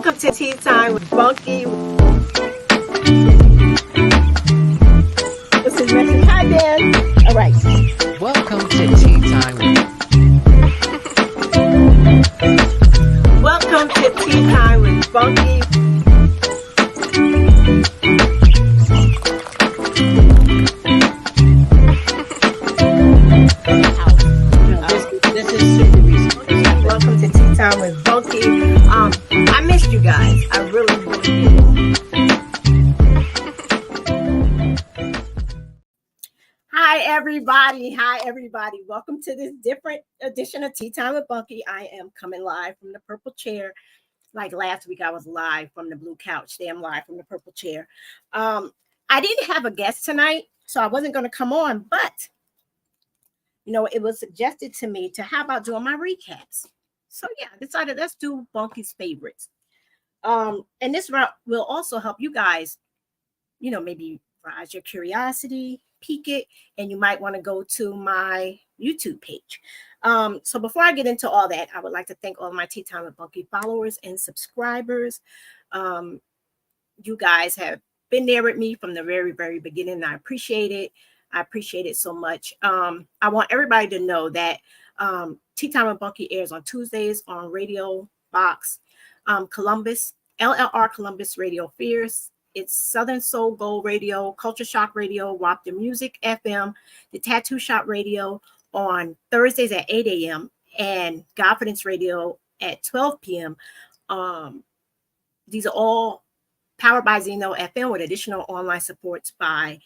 Welcome to Tea Time with Bunky. This is Message. Hi, Dan. All right. Welcome to Tea Time with Welcome to Tea Time with Bunky. This is super recent. Welcome to Tea Time with Bunky. I missed you guys. I really did. Hi, everybody. Welcome to this different edition of Tea Time with Bunky. I am coming live from the purple chair. Like last week, I was live from the blue couch. Today, I'm live from the purple chair. I didn't have a guest tonight, so I wasn't going to come on, but it was suggested to me to how about doing my recaps. So yeah, I decided let's do Bunky's favorites. And this route will also help you guys, maybe rise your curiosity, peek it, and you might want to go to my YouTube page. So before I get into all that, I would like to thank all my Tea Time with Bunky followers and subscribers. You guys have been there with me from the very, very beginning, and I appreciate it. I appreciate it so much. I want everybody to know that Tea Time with Bunky airs on Tuesdays on Radio Box Columbus, LLR Columbus Radio Fierce. It's Southern Soul Gold Radio, Culture Shock Radio, WAP the Music FM, the Tattoo Shop Radio on Thursdays at 8 a.m. and Confidence Radio at 12 p.m. These are all powered by Zeno FM with additional online supports by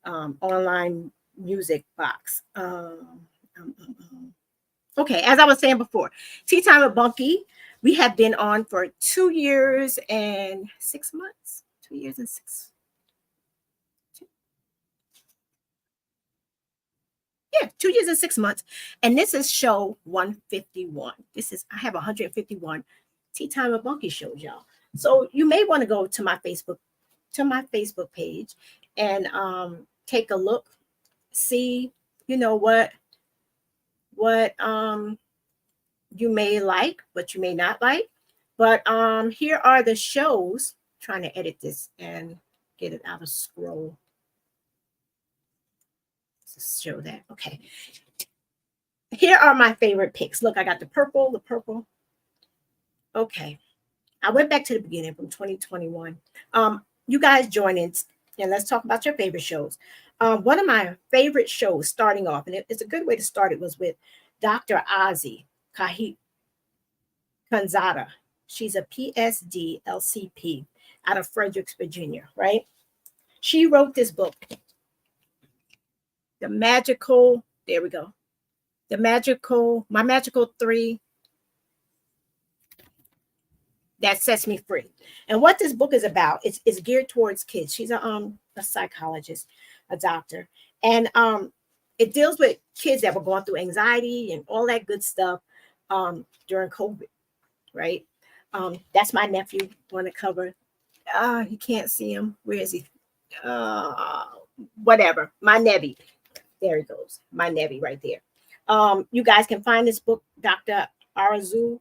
online music box. Okay, as I was saying before, Tea Time with Bunky, we have been on for 2 years and 6 months. 2 years and 6. Yeah, 2 years and 6 months. And this is show 151. I have 151 Tea Time with Bunky shows, y'all. So you may want to go to my Facebook page and take a look, see, what you may like, what you may not like. But here are the shows. Trying to edit this and get it out of scroll. Let's show that. Okay. Here are my favorite picks. Look, I got the purple. Okay. I went back to the beginning from 2021. You guys join in and let's talk about your favorite shows. One of my favorite shows starting off, and it's a good way to start it, was with Dr. Ozzy Kanzada. She's a PSD LCP out of Fredericks, Virginia, right? She wrote this book, My Magical 3 That Sets Me Free. And what this book is about, it's geared towards kids. She's a psychologist, a doctor. And it deals with kids that were going through anxiety and all that good stuff during COVID, right? That's my nephew on the cover. You can't see him. Where is he? Whatever. My Nevi. There he goes. My Nevi right there. You guys can find this book, Dr. Arazu,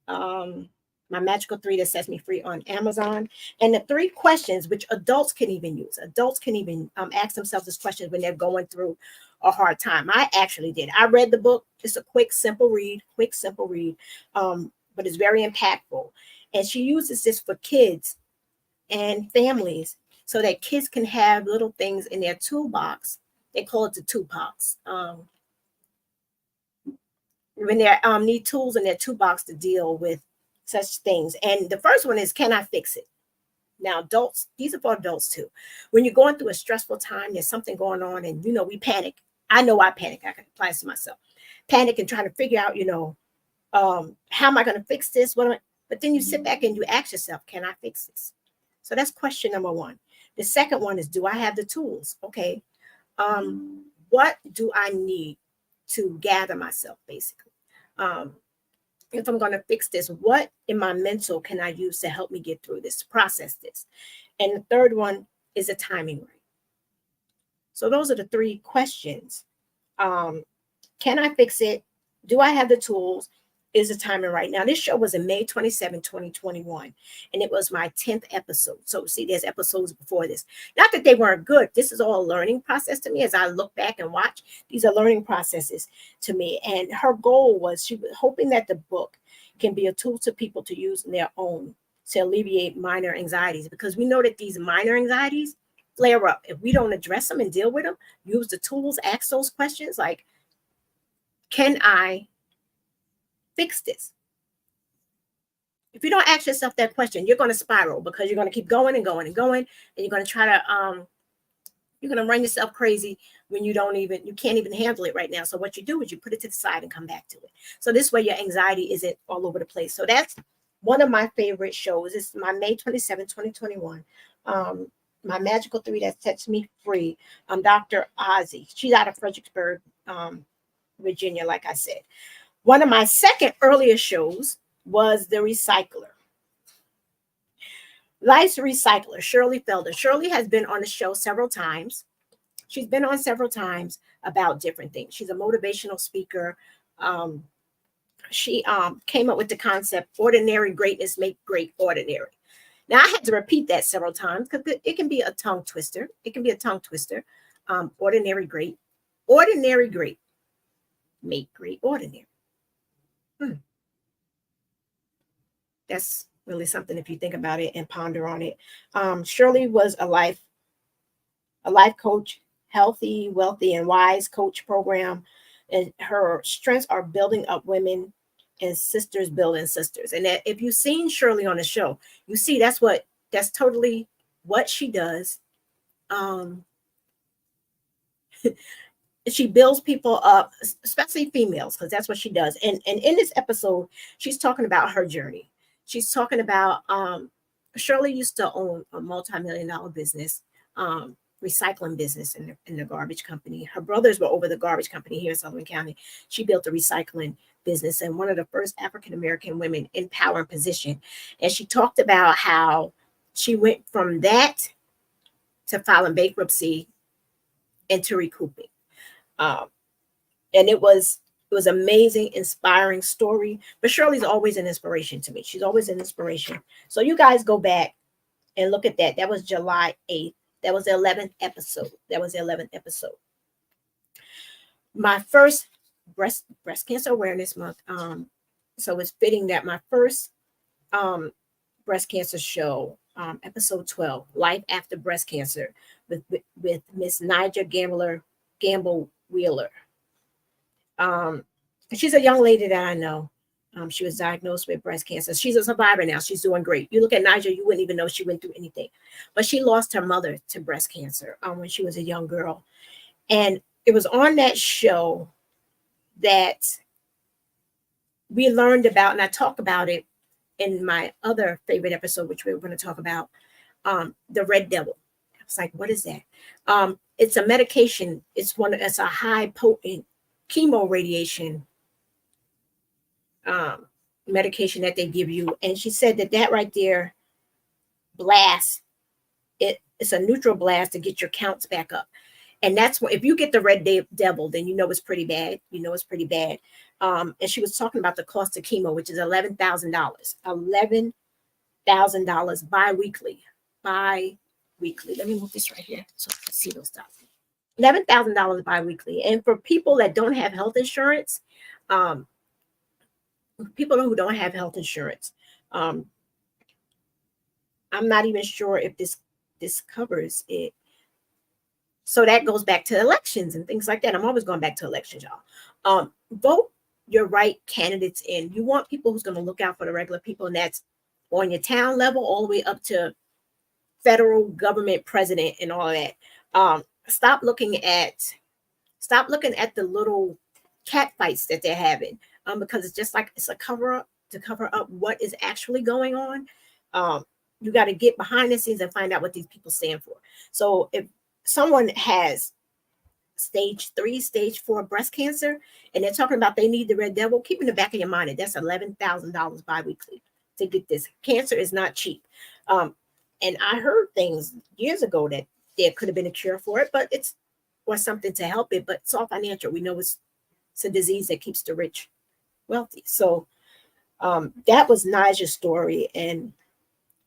My Magical 3 That Sets Me Free, on Amazon. And the 3 questions, which adults can even use. Adults can even ask themselves this question when they're going through a hard time. I actually did. I read the book. It's a quick, simple read. But it's very impactful. And she uses this for kids and families so that kids can have little things in their toolbox. They call it the toolbox. When they need tools in their toolbox to deal with such things. And the first one is, can I fix it? Now, adults, these are for adults too. When you're going through a stressful time, there's something going on and, we panic. I know I panic. I can apply this to myself. Panic and trying to figure out, how am I going to fix this? But then you sit back and you ask yourself, can I fix this? So that's question number 1. The second one is, do I have the tools? Okay. What do I need to gather myself, basically? If I'm going to fix this, what in my mental can I use to help me get through this, process this? And the third one is a timing right. So those are the 3 questions. Can I fix it? Do I have the tools? is the timing right now. This show was in May 27, 2021, and it was my 10th episode. So see, there's episodes before this. Not that they weren't good. This is all a learning process to me. As I look back and watch, these are learning processes to me. And her goal was, she was hoping that the book can be a tool to people to use in their own to alleviate minor anxieties, because we know that these minor anxieties flare up if we don't address them and deal with them. Use the tools, ask those questions like, can I fix this? If you don't ask yourself that question, you're going to spiral, because you're going to keep going and going and going, and you're going to try to you're going to run yourself crazy when you can't even handle it right now. So what you do is you put it to the side and come back to it. So this way your anxiety isn't all over the place. So that's one of my favorite shows. It's my May 27, 2021. My magical 3 that sets me free. Dr. Ozzy. She's out of Fredericksburg, Virginia, like I said. One of my second earlier shows was The Recycler. Life's Recycler, Shirley Felder. Shirley has been on the show several times. She's been on several times about different things. She's a motivational speaker. She came up with the concept, ordinary greatness make great ordinary. Now, I had to repeat that several times because it can be a tongue twister. Ordinary great make great ordinary. That's really something if you think about it and ponder on it. Shirley was a life coach, healthy, wealthy, and wise coach program. And her strengths are building up women and sisters building sisters. And that, if you've seen Shirley on the show, you see that's totally what she does. She builds people up, especially females, because that's what she does. And in this episode, she's talking about her journey. She's talking about Shirley used to own a multi-million-dollar business, recycling business in the garbage company. Her brothers were over the garbage company here in Sullivan County. She built a recycling business and one of the first African-American women in power and position. And she talked about how she went from that to filing bankruptcy and to recouping. And it was amazing, inspiring story. But Shirley's always an inspiration to me. She's always an inspiration. So you guys go back and look at that. That was July 8th. That was the 11th episode. My first breast cancer awareness month. So it's fitting that my first breast cancer show, episode 12, Life After Breast Cancer, with Miss Nija Gamble Wheeler. She's a young lady that I know. She was diagnosed with breast cancer. She's a survivor now. She's doing great. You look at Nija, you wouldn't even know she went through anything. But she lost her mother to breast cancer when she was a young girl. And it was on that show that we learned about, and I talk about it in my other favorite episode, which we're going to talk about, the Red Devil. I was like, what is that? It's a medication. It's a high potent chemo radiation medication that they give you. And she said that right there blast, it's a neutral blast to get your counts back up. And that's what, if you get the Red Devil, then you know it's pretty bad. And she was talking about the cost of chemo, which is $11,000. $11,000 bi-weekly. Let me move this right here so I can see those dots. $11,000 bi-weekly. And for people that don't have health insurance, I'm not even sure if this covers it. So that goes back to elections and things like that. I'm always going back to elections, y'all. Vote your right candidates in. You want people who's going to look out for the regular people, and that's on your town level all the way up to federal government president and all that. Stop looking at the little cat fights that they're having, because it's just like it's a cover up to cover up what is actually going on. You got to get behind the scenes and find out what these people stand for. So if someone has stage 3, stage 4 breast cancer, and they're talking about they need the Red Devil, keep in the back of your mind that that's $11,000 bi-weekly to get this. Cancer is not cheap. And I heard things years ago that there could have been a cure for it, but or something to help it, but it's all financial. We know it's a disease that keeps the rich wealthy. So That was Nigel's story, and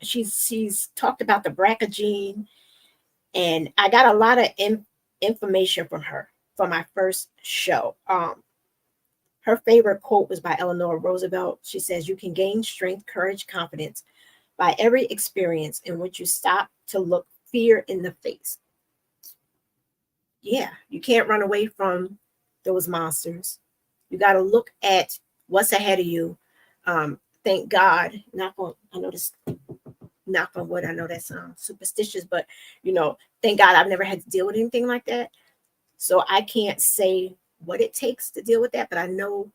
she's talked about the BRCA gene, and I got a lot of information from her from my first show. Her favorite quote was by Eleanor Roosevelt. She says, "You can gain strength, courage, confidence by every experience in which you stop to look fear in the face." Yeah, you can't run away from those monsters. You got to look at what's ahead of you. Thank God. I know this, knock on wood. I know that sounds superstitious, but thank God I've never had to deal with anything like that. So I can't say what it takes to deal with that, but I know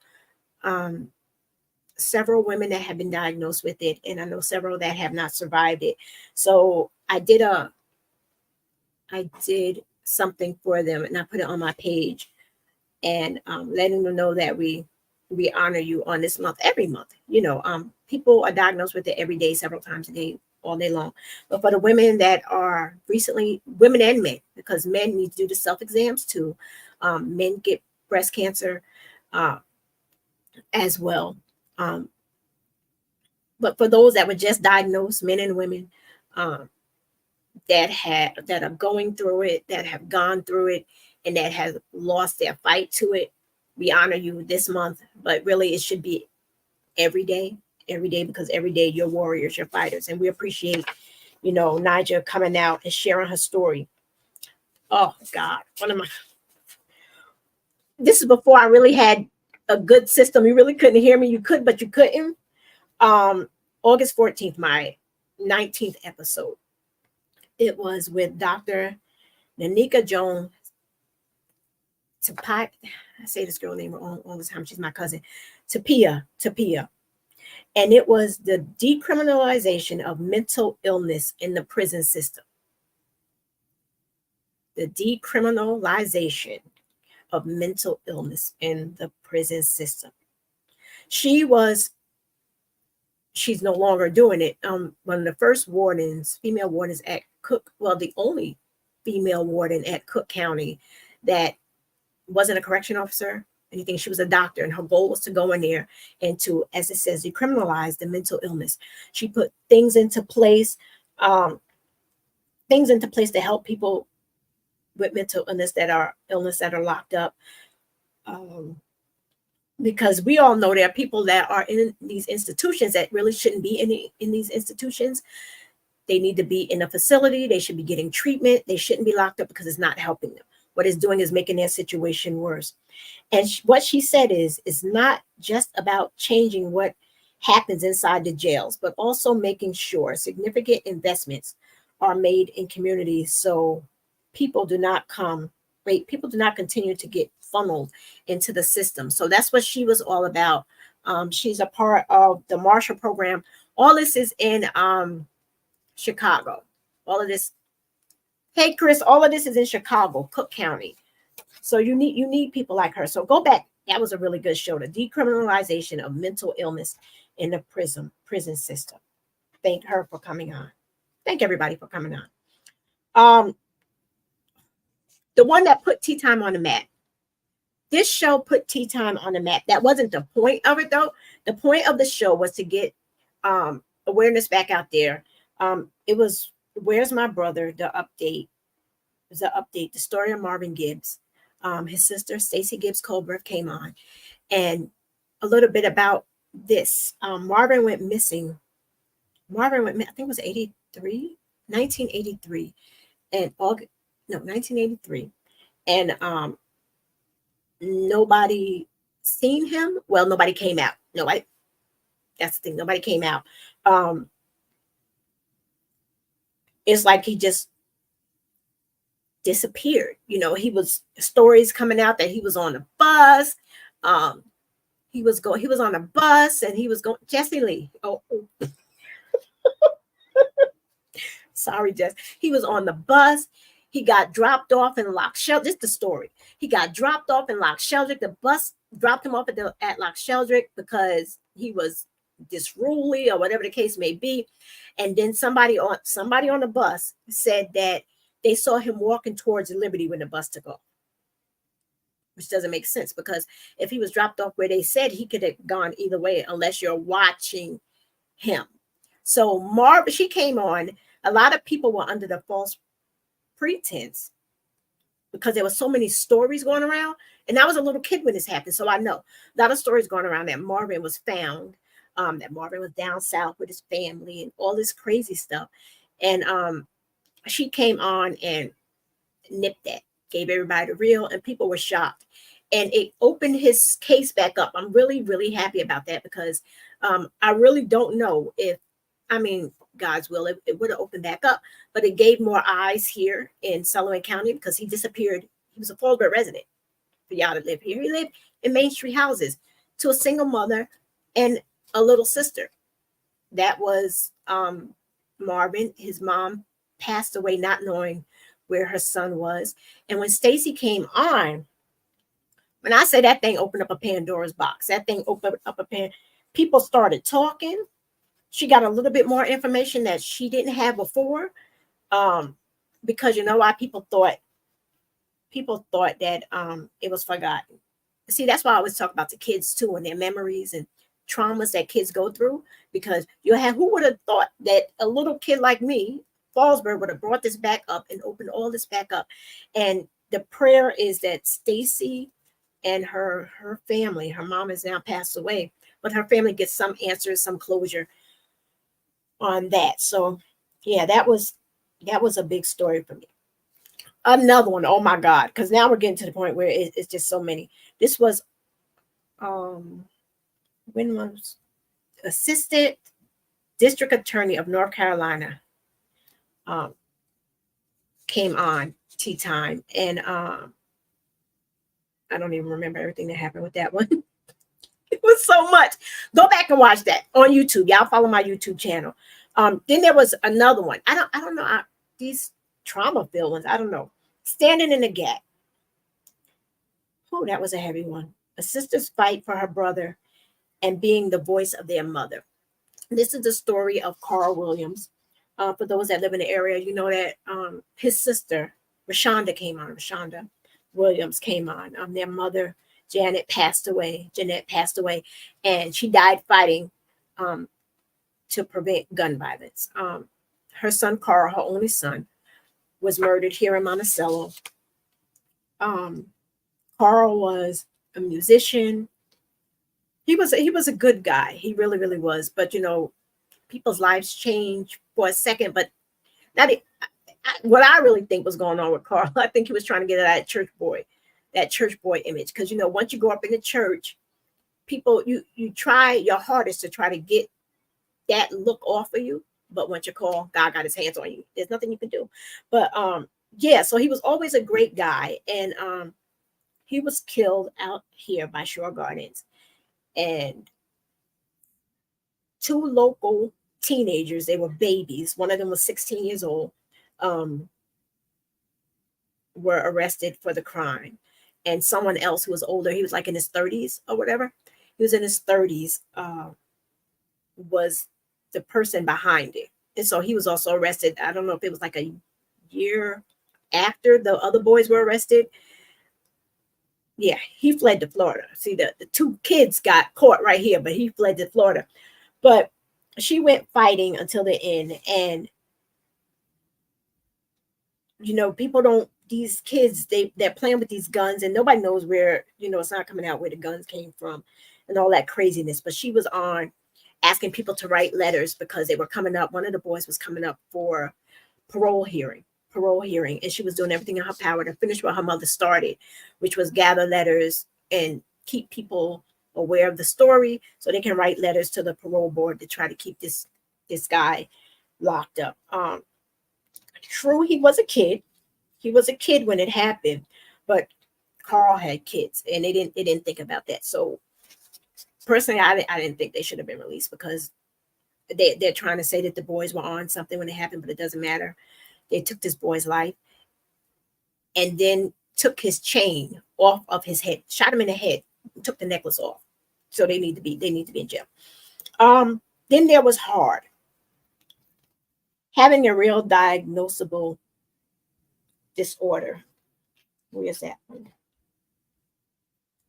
several women that have been diagnosed with it, and I know several that have not survived it. So I did something for them, and I put it on my page, and letting them know that we honor you on this month, every month. People are diagnosed with it every day, several times a day, all day long. But for the women that are recently, women and men, because men need to do the self-exams too. Men get breast cancer as well. But for those that were just diagnosed, men and women, that are going through it, that have gone through it, and that have lost their fight to it, we honor you this month. But really, it should be every day, because every day you're warriors, you're fighters, and we appreciate, Nigel coming out and sharing her story. Oh God, this is before I really had a good system. You really couldn't hear me. You could, but you couldn't. August 14th, my 19th episode. It was with Dr. Nanika Jones. I say this girl name wrong all the time. She's my cousin. Tapia. And it was the decriminalization of mental illness in the prison system. The decriminalization of mental illness in the prison system. She's no longer doing it. One of the first female wardens at Cook, well, the only female warden at Cook County that wasn't a correction officer, anything. She was a doctor, and her goal was to go in there and to, as it says, decriminalize the mental illness. She put things into place to help people with mental illness that are locked up. Because we all know there are people that are in these institutions that really shouldn't be in these institutions. They need to be in a facility. They should be getting treatment. They shouldn't be locked up because it's not helping them. What it's doing is making their situation worse. And what she said is not just about changing what happens inside the jails, but also making sure significant investments are made in communities so people do not continue to get funneled into the system. So that's what she was all about. She's a part of the Marshall program. All this is in Chicago. All of this. Hey, Chris, all of this is in Chicago, Cook County. So you need people like her. So go back. That was a really good show. The decriminalization of mental illness in the prison system. Thank her for coming on. Thank everybody for coming on. The one that put Tea Time on the map. This show put Tea Time on the map. That wasn't the point of it, though. The point of the show was to get awareness back out there. It was Where's My Brother? The update. The story of Marvin Gibbs. His sister, Stacey Gibbs Colbert, came on. And a little bit about this. Marvin went missing. I think it was 1983. And 1983. And nobody seen him. Well, nobody came out. That's the thing. Nobody came out. It's like he just disappeared. He was stories coming out that he was on a bus. He was on a bus and he was going. Jesse Lee. Oh. Sorry, Jess. He was on the bus. He got dropped off in Loch Sheldrick. This is the story. He got dropped off in Loch Sheldrick. The bus dropped him off at Loch Sheldrick because he was disruly or whatever the case may be. And then somebody on the bus said that they saw him walking towards Liberty when the bus took off. which doesn't make sense because if he was dropped off where they said, he could have gone either way unless you're watching him. So Marvin, she came on. A lot of people were under the false pretense because there were so many stories going around. And I was a little kid when this happened, so I know a lot of stories going around that Marvin was found, that Marvin was down south with his family and all this crazy stuff. And she came on and nipped that, gave everybody the real, and people were shocked. And it opened his case back up. I'm really, really happy about that because I really don't know if, I mean, God's will, it would have opened back up, but it gave more eyes here in Sullivan County because he disappeared. He was a Fallsburg resident for y'all that live here. He lived in Main Street houses to a single mother and a little sister. That was Marvin. His mom passed away not knowing where her son was. And when Stacy came on, when I say that thing opened up a Pandora's box, that thing opened up people started talking. She got a little bit more information that she didn't have before. Because you know why? People thought that it was forgotten. See, that's why I always talk about the kids too and their memories and traumas that kids go through. Because who would have thought that a little kid like me, Fallsburg, would have brought this back up and opened all this back up. And the prayer is that Stacy and her family, her mom has now passed away, but her family gets some answers, some closure on that. So yeah, that was a big story for me. Another one, oh my God, because now we're getting to the point where it's just so many. This was when was Assistant District Attorney of North Carolina came on Tea Time, and I don't even remember everything that happened with that one. It was so much. Go back and watch that on YouTube. Y'all follow my YouTube channel. Then there was another one. I don't know these trauma filled ones. I don't know. Standing in the gap. Oh, that was a heavy one. A sister's fight for her brother and being the voice of their mother. This is the story of Carl Williams. For those that live in the area, you know that his sister, Rashonda Williams came on. Their mother, Jeanette, passed away, and she died fighting to prevent gun violence. Her son, Carl, her only son, was murdered here in Monticello. Carl was a musician. He was a good guy. He really, really was. But you know, people's lives change for a second. But what I really think was going on with Carl, I think he was trying to get that church boy image. Because you know, once you go up in the church, people you try your hardest to try to get that look off of you. But once you call, God got his hands on you. There's nothing you can do. But yeah, so he was always a great guy, and he was killed out here by Shore Gardens, and two local teenagers, they were babies, one of them was 16 years old, were arrested for the crime. And someone else who was older, he was like in his 30s or whatever, he was in his 30s, was the person behind it. And so he was also arrested. I don't know if it was like a year after the other boys were arrested. Yeah, he fled to Florida. See, the two kids got caught right here, but he fled to Florida. But she went fighting until the end. And, you know, people don't, these kids, they're playing with these guns and nobody knows where, you know, it's not coming out where the guns came from and all that craziness. But she was on asking people to write letters because they were coming up. One of the boys was coming up for parole hearing. And she was doing everything in her power to finish what her mother started, which was gather letters and keep people aware of the story so they can write letters to the parole board to try to keep this guy locked up. True, he was a kid when it happened, but Carl had kids and they didn't think about that. So personally, I didn't think they should have been released because they're trying to say that the boys were on something when it happened, but it doesn't matter. They took this boy's life and then took his chain off of his head, shot him in the head, took the necklace off. So they need to be in jail. Then there was Hard. Having a real diagnosable disorder. Where's that one?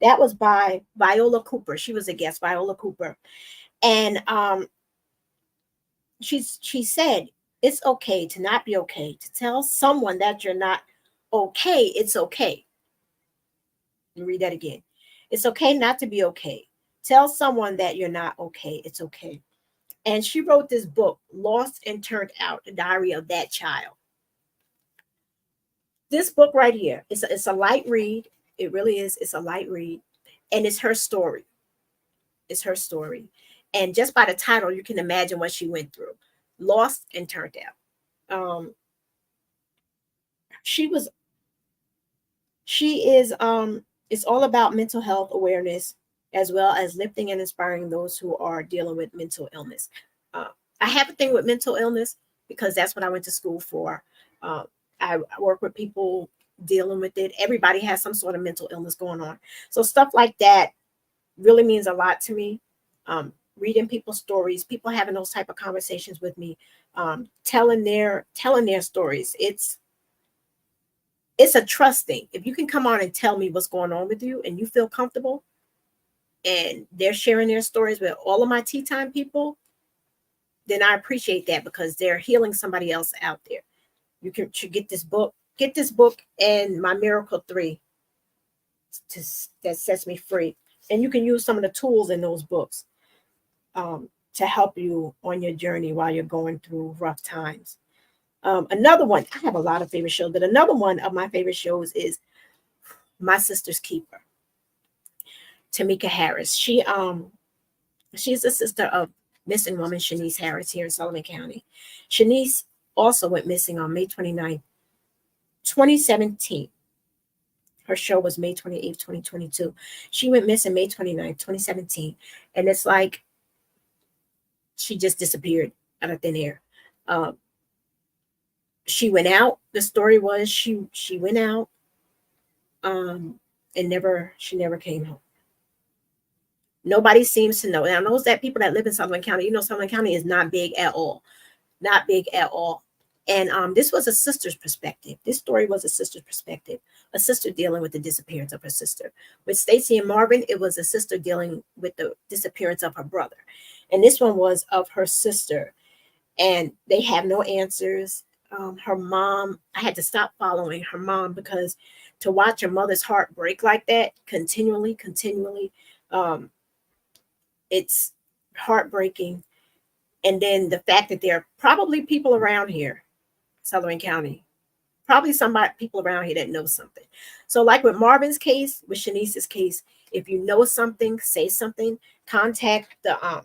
That was by Viola Cooper. She was a guest, Viola Cooper. And she said, it's okay to not be okay. To tell someone that you're not okay, it's okay. Let me read that again. It's okay not to be okay. Tell someone that you're not okay. It's okay. And she wrote this book, Lost and Turned Out, the diary of that child. This book right here, it's a light read. It really is. It's a light read. And it's her story. It's her story. And just by the title, you can imagine what she went through. Lost and Turned Out. She was she is it's all about mental health awareness, as well as lifting and inspiring those who are dealing with mental illness. uh, I have a thing with mental illness because that's what I went to school for. uh, I work with people dealing with it. Everybody has some sort of mental illness going on, so stuff like that really means a lot to me. Reading people's stories, people having those type of conversations with me, telling their stories, it's a trust thing. If you can come on and tell me what's going on with you and you feel comfortable, and they're sharing their stories with all of my tea time people, then I appreciate that because they're healing somebody else out there. You should get this book. Get this book and My Miracle 3 to, that sets me free. And you can use some of the tools in those books to help you on your journey while you're going through rough times. Another one, I have a lot of favorite shows, but another one of my favorite shows is My Sister's Keeper. Tamika Harris. She's the sister of missing woman Shanice Harris here in Sullivan County. Shanice also went missing on May 29th, 2017. Her show was May 28th, 2022. She went missing May 29th, 2017. And it's like she just disappeared out of thin air. Um, she went out. The story was she went out and she never came home. Nobody seems to know. Now, those that people that live in Sullivan County, Sullivan County is not big at all. Not big at all. And this was a sister's perspective. This story was a sister's perspective. A sister dealing with the disappearance of her sister. With Stacy and Marvin, it was a sister dealing with the disappearance of her brother. And this one was of her sister. And they have no answers. Her mom, I had to stop following her mom because to watch her mother's heart break like that continually, it's heartbreaking. And then the fact that there are probably people around here, Sullivan County, probably people around here that know something. So like with Marvin's case, with Shanice's case, if you know something, say something. Contact the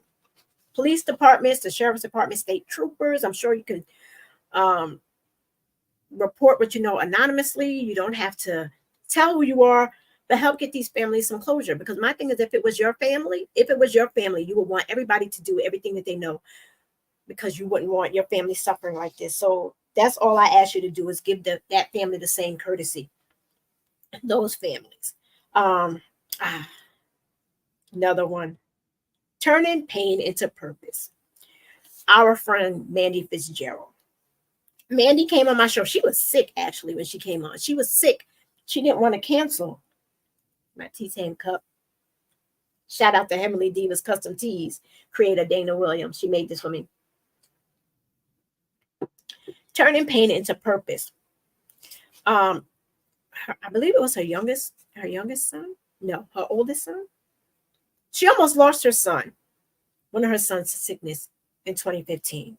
police departments, the sheriff's department, state troopers. I'm sure you can report what you know anonymously. You don't have to tell who you are, but help get these families some closure. Because my thing is, if it was your family, you would want everybody to do everything that they know, because you wouldn't want your family suffering like this. So that's all I ask you to do, is give that family the same courtesy. Those families. Um, Another one, turning pain into purpose. Our friend Mandy Fitzgerald. Mandy came on my show. She was sick, actually, when she came on. She was sick. She didn't want to cancel. My tea time cup. Shout out to Heavenly Divas Custom Teas, creator Dana Williams. She made this for me. Turning pain into purpose. I believe it was her youngest son. No, her oldest son. She almost lost her son, one of her sons to sickness in 2015.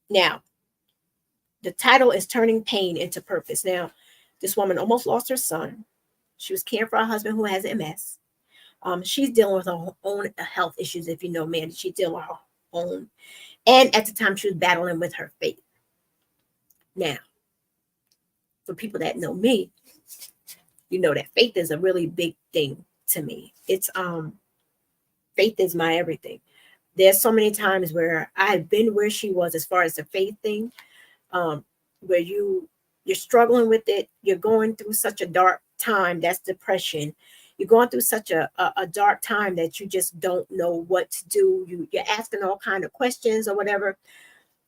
Now, the title is Turning Pain into Purpose. Now, this woman almost lost her son. She was caring for her husband who has MS. She's dealing with her own health issues. If you know Mandy, she's dealing with her own. And at the time, she was battling with her faith. Now, for people that know me, you know that faith is a really big thing to me. It's faith is my everything. There's so many times where I've been where she was as far as the faith thing, where you're struggling with it. You're going through such a dark time. That's depression. You're going through such a dark time that you just don't know what to do. You're asking all kind of questions or whatever,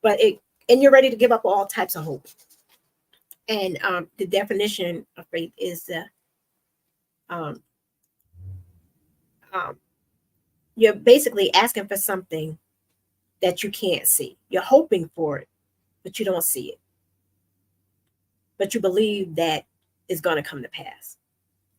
and you're ready to give up all types of hope. And the definition of faith is Um, um, you're basically asking for something that you can't see. You're hoping for it, but you don't see it. But you believe that it's going to come to pass.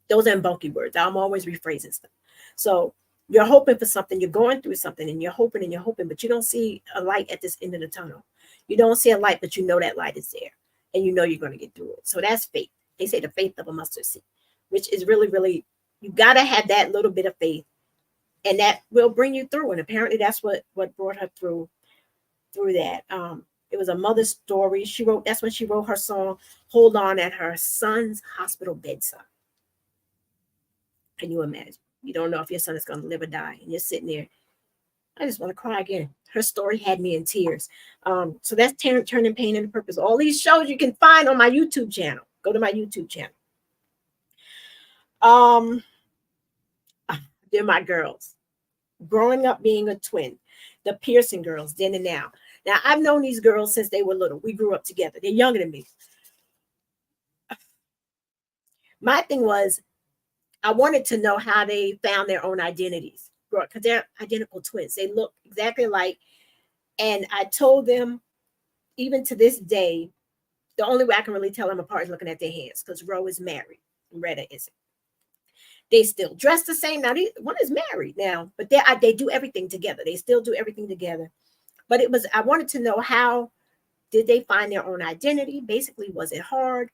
Those are bulky words. I'm always rephrasing stuff. So you're hoping for something, you're going through something, and you're hoping, but you don't see a light at this end of the tunnel. You don't see a light, but you know that light is there, and you know you're going to get through it. So that's faith. They say the faith of a mustard seed, which is really, really, you got to have that little bit of faith, and that will bring you through. And apparently that's what brought her through that. It was a mother's story. That's when she wrote her song, Hold On, at her son's hospital bedside. Can you imagine? You don't know if your son is going to live or die, and you're sitting there. I just want to cry again. Her story had me in tears. So that's Turning Pain into Purpose. All these shows you can find on my YouTube channel. Go to my YouTube channel. They're my girls. Growing up being a twin, the Pearson girls, then and now. Now, I've known these girls since they were little. We grew up together. They're younger than me. My thing was, I wanted to know how they found their own identities because they're identical twins. They look exactly alike. And I told them, even to this day, the only way I can really tell them apart is looking at their hands, because Ro is married and Retta isn't. They still dress the same. Now, one is married now, but they do everything together. They still do everything together. But I wanted to know, how did they find their own identity? Basically, was it hard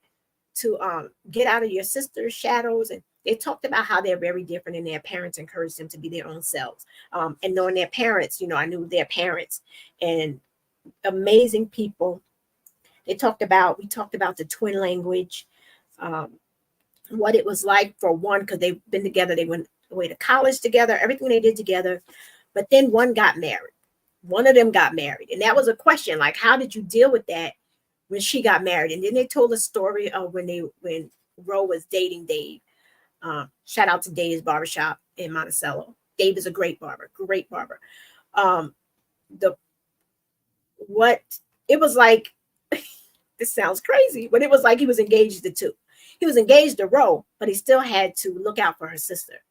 to get out of your sister's shadows? And they talked about how they're very different, and their parents encouraged them to be their own selves. And knowing their parents, I knew their parents, and amazing people. We talked about the twin language, what it was like for one, because they've been together. They went away to college together, everything they did together. But then one got married. One of them got married. And that was a question, like, how did you deal with that when she got married? And then they told a story of when Ro was dating Dave. Shout out to Dave's Barbershop in Monticello. Dave is a great barber. It was like, this sounds crazy, but it was like he was engaged to two. He was engaged to Ro, but he still had to look out for her sister.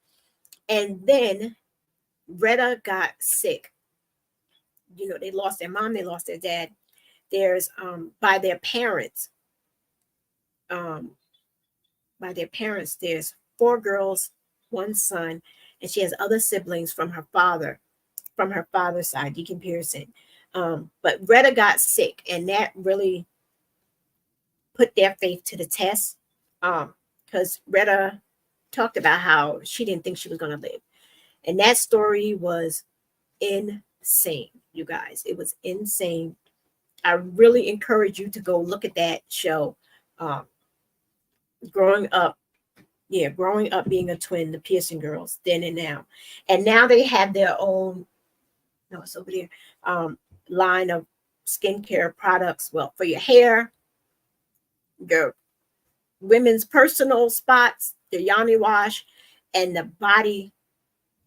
And then Retta got sick. They lost their mom, they lost their dad. There's by their parents, there's 4 girls, 1 son, and she has other siblings from her father's side, Deacon Pearson. But Retta got sick, and that really put their faith to the test, because Retta talked about how she didn't think she was going to live. And that story was insane, you guys. It was insane. I really encourage you to go look at that show. Growing up being a twin, the Pearson girls, then and now. And now they have their own, no, it's over there, line of skincare products. Well, for your hair, your women's personal spots, the Yoni wash, and the body,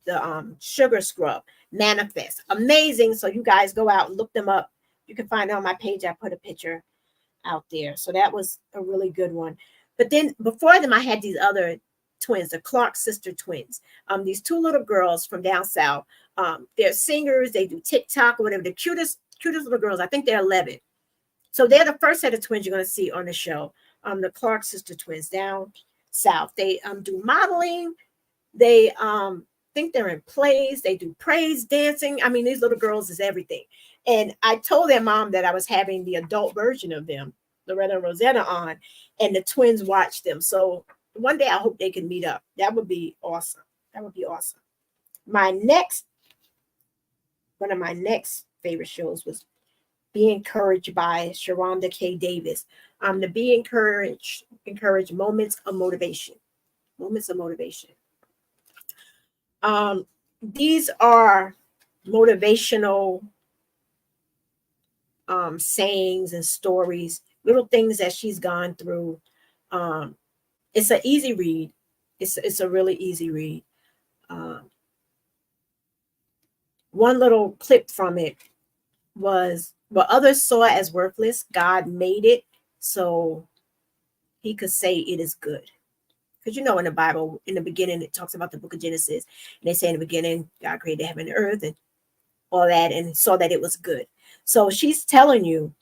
the sugar scrub, Manifest. Amazing. So you guys go out and look them up. You can find it on my page. I put a picture out there. So that was a really good one. But then before them, I had these other twins, the Clark sister twins. These 2 little girls from down south. They're singers. They do TikTok or whatever. The cutest little girls. I think they're 11. So they're the first set of twins you're going to see on the show. The Clark sister twins down south. They do modeling. They think they're in plays. They do praise dancing. I mean, these little girls is everything. And I told their mom that I was having the adult version of them, Loretta and Rosetta, on, and the twins watched them. So one day I hope they can meet up. That would be awesome. One of my next favorite shows was Be Encouraged by Sharonda K. Davis. The Be Encouraged Moments of Motivation. These are motivational sayings and stories, little things that she's gone through. It's an easy read. It's a really easy read. One little clip from it was, what others saw as worthless, God made it so he could say it is good. Because in the Bible, in the beginning, it talks about the book of Genesis. And they say in the beginning, God created heaven and earth and all that, and saw that it was good. So she's telling you,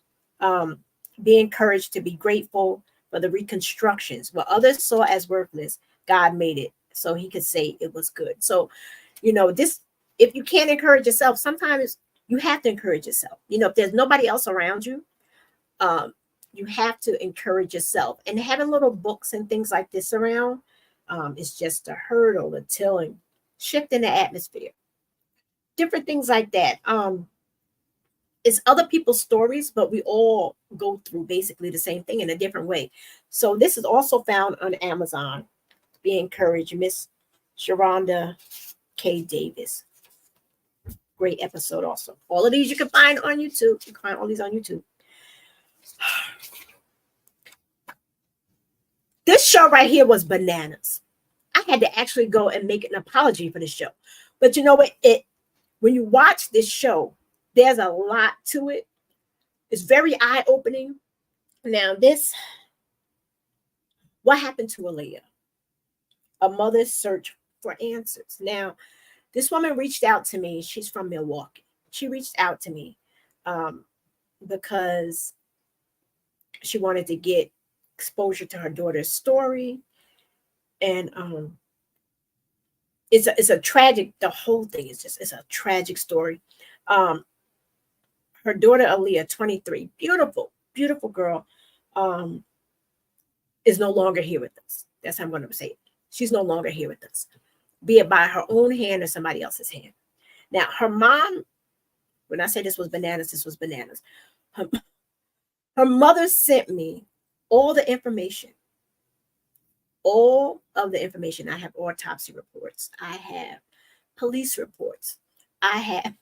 be encouraged to be grateful for the reconstructions. What others saw as worthless, God made it so he could say it was good. So, this, if you can't encourage yourself, sometimes you have to encourage yourself. If there's nobody else around you, you have to encourage yourself. And having little books and things like this around is just a hurdle until shifting the atmosphere. Different things like that. It's other people's stories, but we all go through basically the same thing in a different way. So this is also found on Amazon. Be encouraged, Miss Sharonda K. Davis. Great episode also. All of these you can find on YouTube. You can find all these on YouTube. This show right here was bananas. I had to actually go and make an apology for this show. But you know what? When you watch this show, there's a lot to it. It's very eye-opening. Now, what happened to Aaliyah? A mother's search for answers. Now, this woman reached out to me. She's from Milwaukee. She reached out to me because she wanted to get exposure to her daughter's story. And it's a tragic, the whole thing is it's a tragic story. Her daughter, Aaliyah, 23, beautiful, beautiful girl, is no longer here with us. That's how I'm going to say it. She's no longer here with us, be it by her own hand or somebody else's hand. Now, her mom, when I say this was bananas, this was bananas. Her mother sent me all the information. All of the information. I have autopsy reports. I have police reports. I have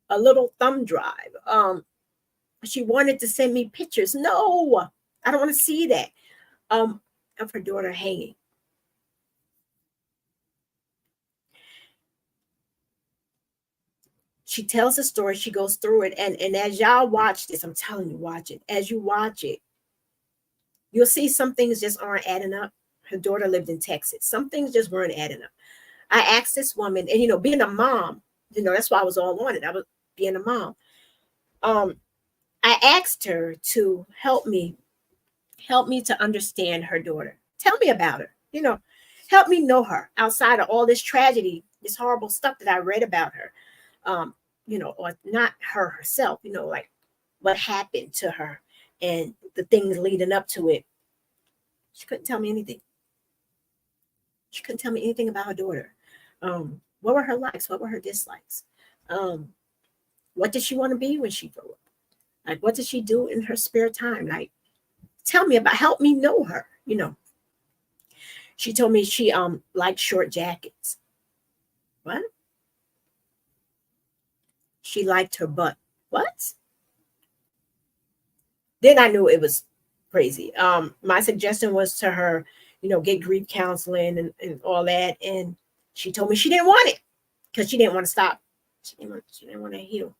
a little thumb drive. She wanted to send me pictures. No, I don't want to see that. Of her daughter hanging. She tells the story. She goes through it. And as y'all watch this, I'm telling you, watch it. As you watch it, you'll see some things just aren't adding up. Her daughter lived in Texas. Some things just weren't adding up. I asked this woman, and being a mom, that's why I was all on it. I was being a mom. I asked her to help me to understand her daughter. Tell me about her. Help me know her outside of all this tragedy, this horrible stuff that I read about her. Or not her herself, like what happened to her and the things leading up to it. She couldn't tell me anything. She couldn't tell me anything about her daughter. What were her likes? What were her dislikes? What did she want to be when she grew up? Like, what did she do in her spare time? Like, help me know her. She told me she liked short jackets. What? She liked her butt. What? Then I knew it was crazy. My suggestion was to her, get grief counseling and all that. And she told me she didn't want it because she didn't want to stop. She didn't want to heal.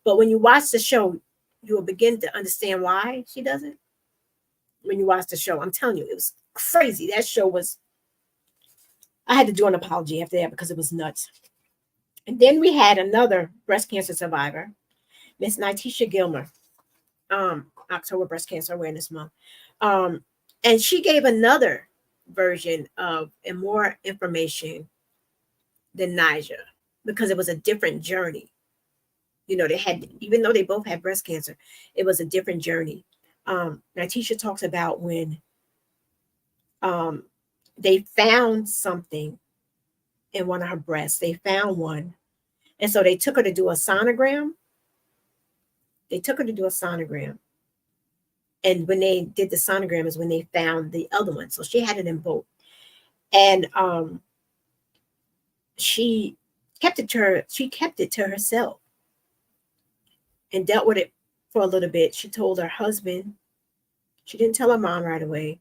But when you watch the show, you will begin to understand why she doesn't. When you watch the show, I'm telling you, it was crazy. That show was, I had to do an apology after that because it was nuts. And then we had another breast cancer survivor, Miss Nitisha Gilmer, October Breast Cancer Awareness Month. And she gave another version of and more information than Nija because it was a different journey. They had, even though they both had breast cancer, it was a different journey. Nitisha talks about when they found something in one of her breasts. They found one. And so they took her to do a sonogram. And when they did the sonogram is when they found the other one. So she had it in both. And she kept it to herself and dealt with it for a little bit. She told her husband. She didn't tell her mom right away.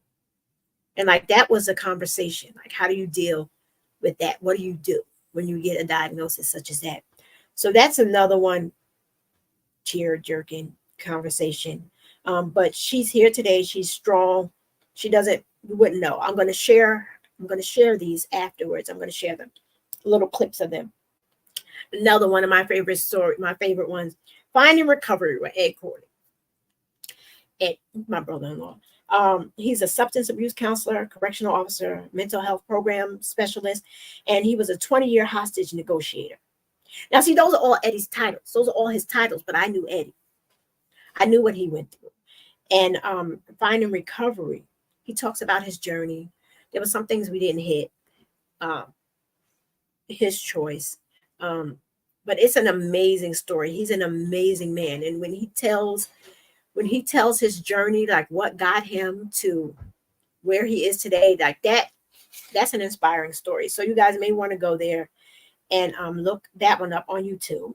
And like that was a conversation. Like, how do you deal with that? What do you do when you get a diagnosis such as that? So that's another one tear-jerking conversation. But she's here today. She's strong. She doesn't you wouldn't know. I'm going to share these afterwards. I'm going to share them, little clips of them. Another one of my favorite ones, Finding Recovery with Ed Corley. Ed, my brother-in-law. He's a substance abuse counselor, correctional officer, mental health program specialist, and he was a 20-year hostage negotiator. Now, see, those are all Eddie's titles. Those are all his titles, but I knew Eddie. I knew what he went through. And Finding Recovery, he talks about his journey. There were some things we didn't hit. His choice. But it's an amazing story. He's an amazing man. And when he tells his journey, like what got him to where he is today, like that's an inspiring story. So you guys may want to go there and look that one up on YouTube.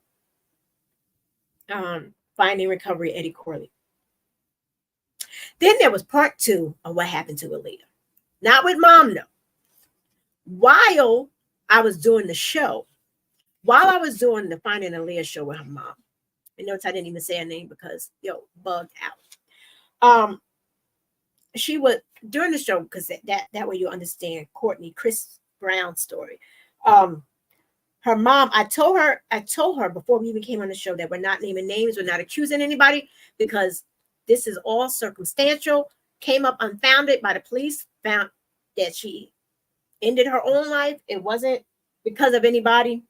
Finding Recovery, Eddie Corley. Then there was part 2 of what happened to Aaliyah. Not with mom, no. While I was doing the show, while I was doing the Finding Aaliyah show with her mom, and notice I didn't even say her name because bugged out. She was during the show because that way you understand Courtney Chris Brown's story. Her mom, I told her before we even came on the show that we're not naming names, we're not accusing anybody because this is all circumstantial, came up unfounded by the police, found that she ended her own life. It wasn't because of anybody.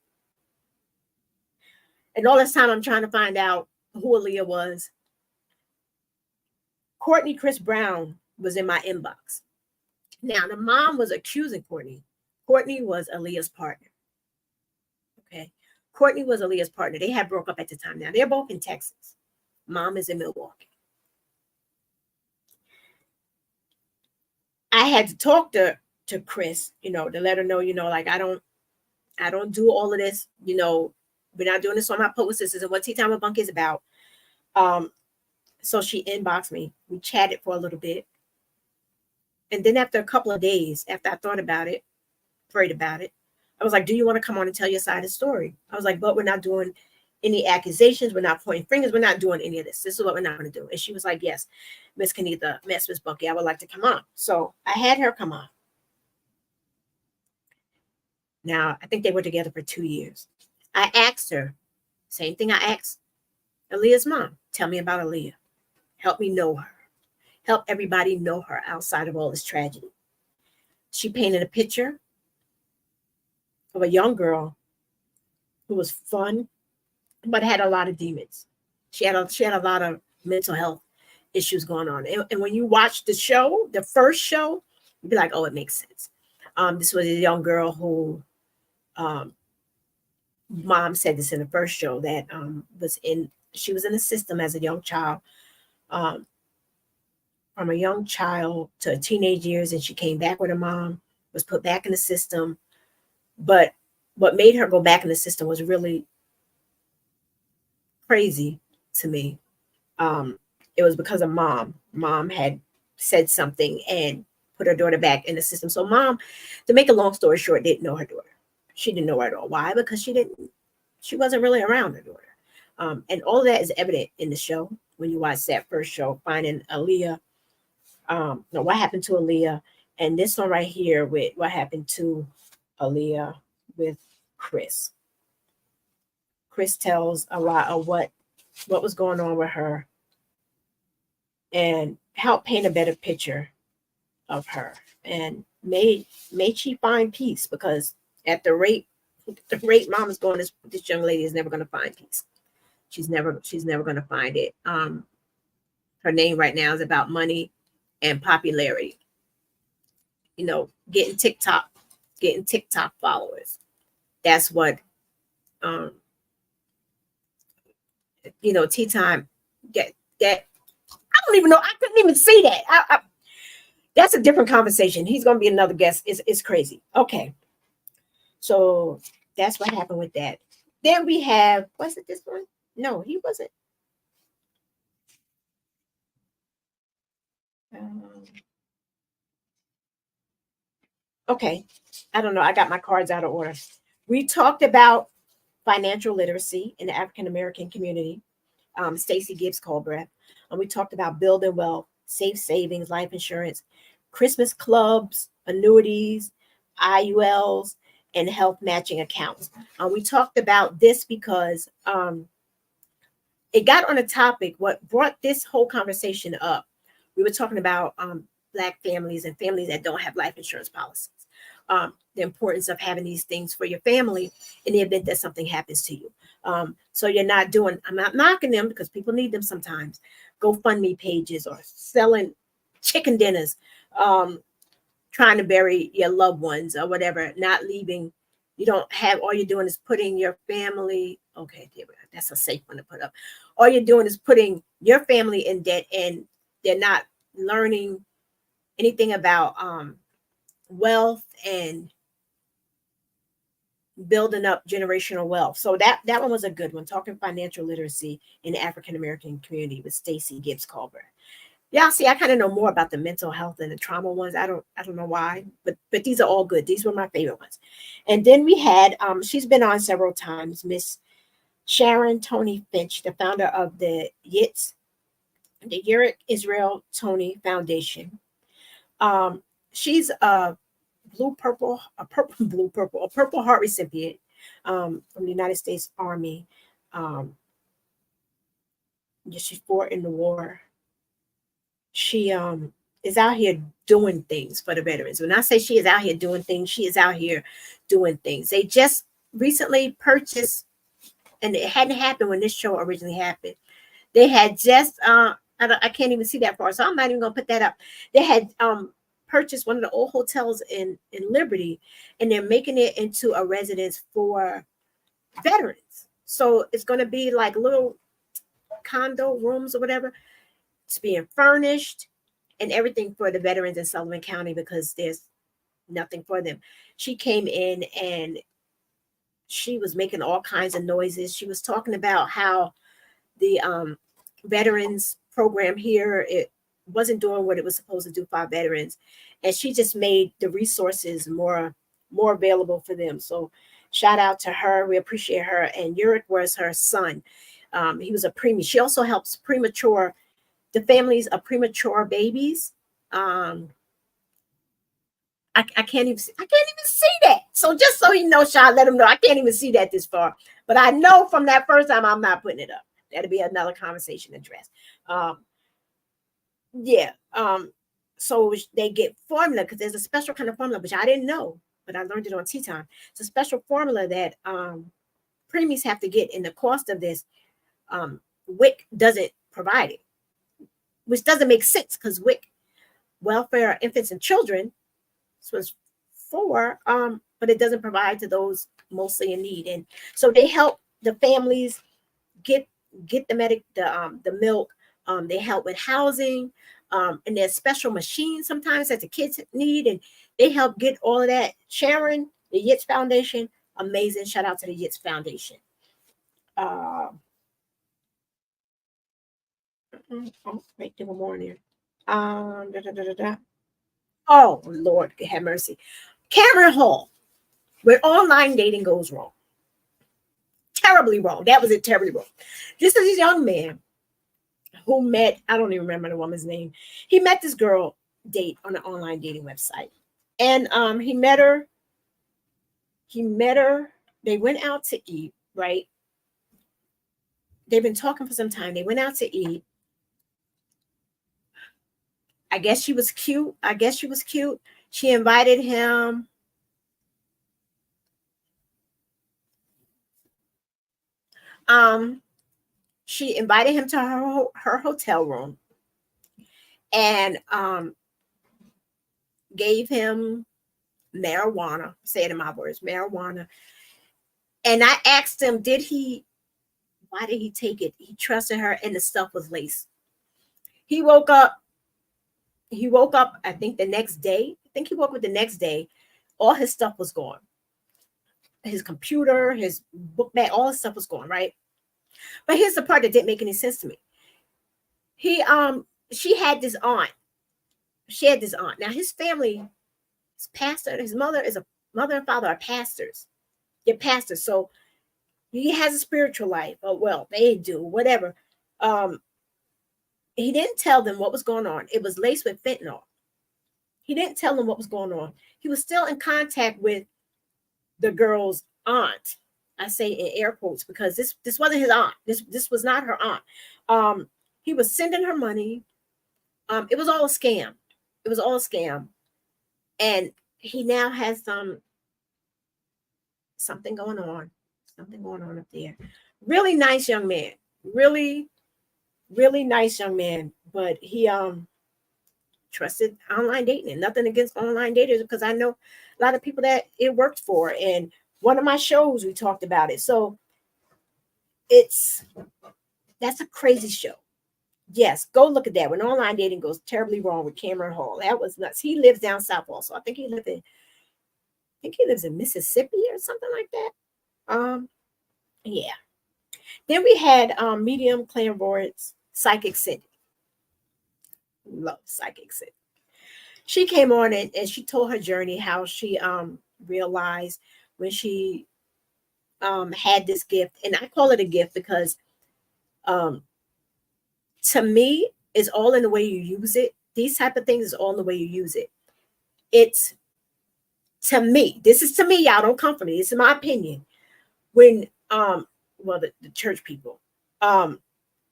And all this time I'm trying to find out who Aaliyah was. Courtney Chris Brown was in my inbox. Now, the mom was accusing Courtney. Courtney was Aaliyah's partner. Okay. Courtney was Aaliyah's partner. They had broke up at the time. Now, they're both in Texas. Mom is in Milwaukee. I had to talk to Chris, to let her know, like I don't do all of this, we're not doing this on my post. This isn't what Tea Time with Bunky is about. So she inboxed me. We chatted for a little bit. And then after a couple of days, after I thought about it, prayed about it, I was like, do you want to come on and tell your side of the story? I was like, but we're not doing any accusations. We're not pointing fingers. We're not doing any of this. This is what we're not going to do. And she was like, yes, Miss Kenitha, Miss Bunky, I would like to come on. So I had her come on. Now, I think they were together for 2 years. I asked her, same thing I asked Aaliyah's mom, tell me about Aaliyah. Help me know her. Help everybody know her outside of all this tragedy. She painted a picture of a young girl who was fun, but had a lot of demons. She had a lot of mental health issues going on. And when you watch the show, the first show, you'd be like, oh, it makes sense. This was a young girl who, mom said this in the first show, that she was in the system as a young child, from a young child to teenage years, and she came back with her mom, was put back in the system. But what made her go back in the system was really crazy to me. It was because of mom. Mom had said something and put her daughter back in the system. So mom, to make a long story short, didn't know her daughter. She didn't know her at all. Why? Because she wasn't really around her daughter. And all of that is evident in the show when you watch that first show, Finding Aaliyah. What happened to Aaliyah, and this one right here with what happened to Aaliyah with Chris. Chris tells a lot of what was going on with her and helped paint a better picture of her, and made she find peace, because at the rate mom is going, this young lady is never going to find peace. She's never going to find it. Her name right now is about money and popularity. Getting TikTok followers. That's what Tea Time. That I don't even know. I couldn't even see that. That's a different conversation. He's going to be another guest. It's crazy. Okay. So that's what happened with that. Then we have, was it this one? No, he wasn't. Okay. I don't know. I got my cards out of order. We talked about financial literacy in the African American community. Stacey Gibbs Colbreth. And we talked about building wealth, safe savings, life insurance, Christmas clubs, annuities, IULs, and health matching accounts. We talked about this because it got on a topic. What brought this whole conversation up, we were talking about Black families and families that don't have life insurance policies. The importance of having these things for your family in the event that something happens to you. So you're not doing, I'm not knocking them because people need them sometimes, GoFundMe pages or selling chicken dinners, trying to bury your loved ones or whatever, not leaving. You don't have, all you're doing is putting your family, okay, there we go. That's a safe one to put up. All you're doing is putting your family in debt, and they're not learning anything about wealth and building up generational wealth. So that one was a good one, talking financial literacy in the African American community with Stacey Gibbs Culver. Yeah, see, I kind of know more about the mental health and the trauma ones. I don't know why, but these are all good. These were my favorite ones. And then we had she's been on several times, Miss Sharon Tony Finch, the founder of the YITS, the Yurik Israel Tony Foundation. She's a purple heart recipient from the United States Army. She fought in the war. She is out here doing things for the veterans. When I say she is out here doing things, she is out here doing things. They just recently purchased, and it hadn't happened when this show originally happened. They had just I can't even see that far, so I'm not even gonna put that up. They had purchased one of the old hotels in Liberty, and they're making it into a residence for veterans. So it's going to be like little condo rooms or whatever. It's being furnished and everything for the veterans in Sullivan County because there's nothing for them. She came in and she was making all kinds of noises. She was talking about how the veterans program here, it wasn't doing what it was supposed to do for our veterans, and she just made the resources more available for them. So shout out to her. We appreciate her. And Yurik was her son. He was a preemie. She also helps the families of premature babies. I can't even see that. So just so he knows, Sean, let him know I can't even see that this far. But I know from that first time I'm not putting it up. That'll be another conversation address. So they get formula because there's a special kind of formula, which I didn't know, but I learned it on Tea Time. It's a special formula that preemies have to get, in the cost of this. WIC doesn't provide it, which doesn't make sense because WIC, Welfare of Infants and Children, this was for, but it doesn't provide to those mostly in need. And so they help the families get the milk. They help with housing, and there's special machines sometimes that the kids need, and they help get all of that. Sharon, the YITS Foundation, amazing. Shout out to the YITS Foundation. Wait, there were more in there. Oh Lord, have mercy. Cameron Hall, where online dating goes wrong. Terribly wrong. That was it, terribly wrong. This is a young man who met, I don't even remember the woman's name. He met this girl date on an online dating website. And he met her. They went out to eat, right? They've been talking for some time. They went out to eat. I guess she was cute. She invited him. She invited him to her hotel room and gave him marijuana. Say it in my words, marijuana. And I asked him, why did he take it? He trusted her, and the stuff was laced. He woke up, I think the next day. All his stuff was gone. His computer, his book bag, all his stuff was gone, right? But here's the part that didn't make any sense to me. She had this aunt. Now his family, his pastor, his mother and father are pastors. They're pastors. So he has a spiritual life. Oh, well, they do, whatever. He didn't tell them what was going on. It was laced with fentanyl. He didn't tell them what was going on. He was still in contact with the girl's aunt. I say in air quotes because this wasn't his aunt. This was not her aunt. He was sending her money. It was all a scam. It was all a scam. And he now has something going on. Something going on up there. Really nice young man. Really, really nice young man. But he trusted online dating. And nothing against online daters because I know a lot of people that it worked for. And one of my shows we talked about it. So that's a crazy show. Yes, go look at that. When online dating goes terribly wrong with Cameron Hall, that was nuts. He lives down south also. I think he lives in Mississippi or something like that. Yeah. Then we had medium clairvoyance psychic Cindy. Love psychic Cindy. She came on and she told her journey, how she realized when she had this gift, and I call it a gift because to me, it's all in the way you use it. These type of things is all in the way you use it. It's to me, this is to me, y'all don't come for me. This is my opinion. When the church people,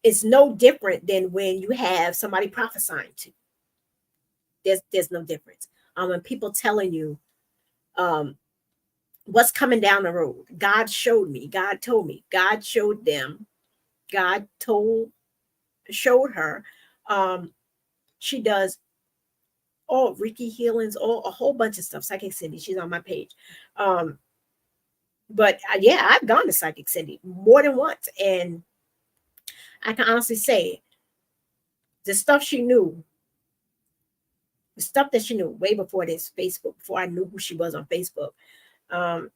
it's no different than when you have somebody prophesying to you. There's no difference. When people telling you what's coming down the road. God showed me, God told me, God showed them, God showed her. She does all Reiki healings, a whole bunch of stuff. Psychic Cindy, she's on my page. But yeah, I've gone to Psychic Cindy more than once, and I can honestly say the stuff she knew, the stuff that she knew way before this Facebook, before I knew who she was on Facebook, the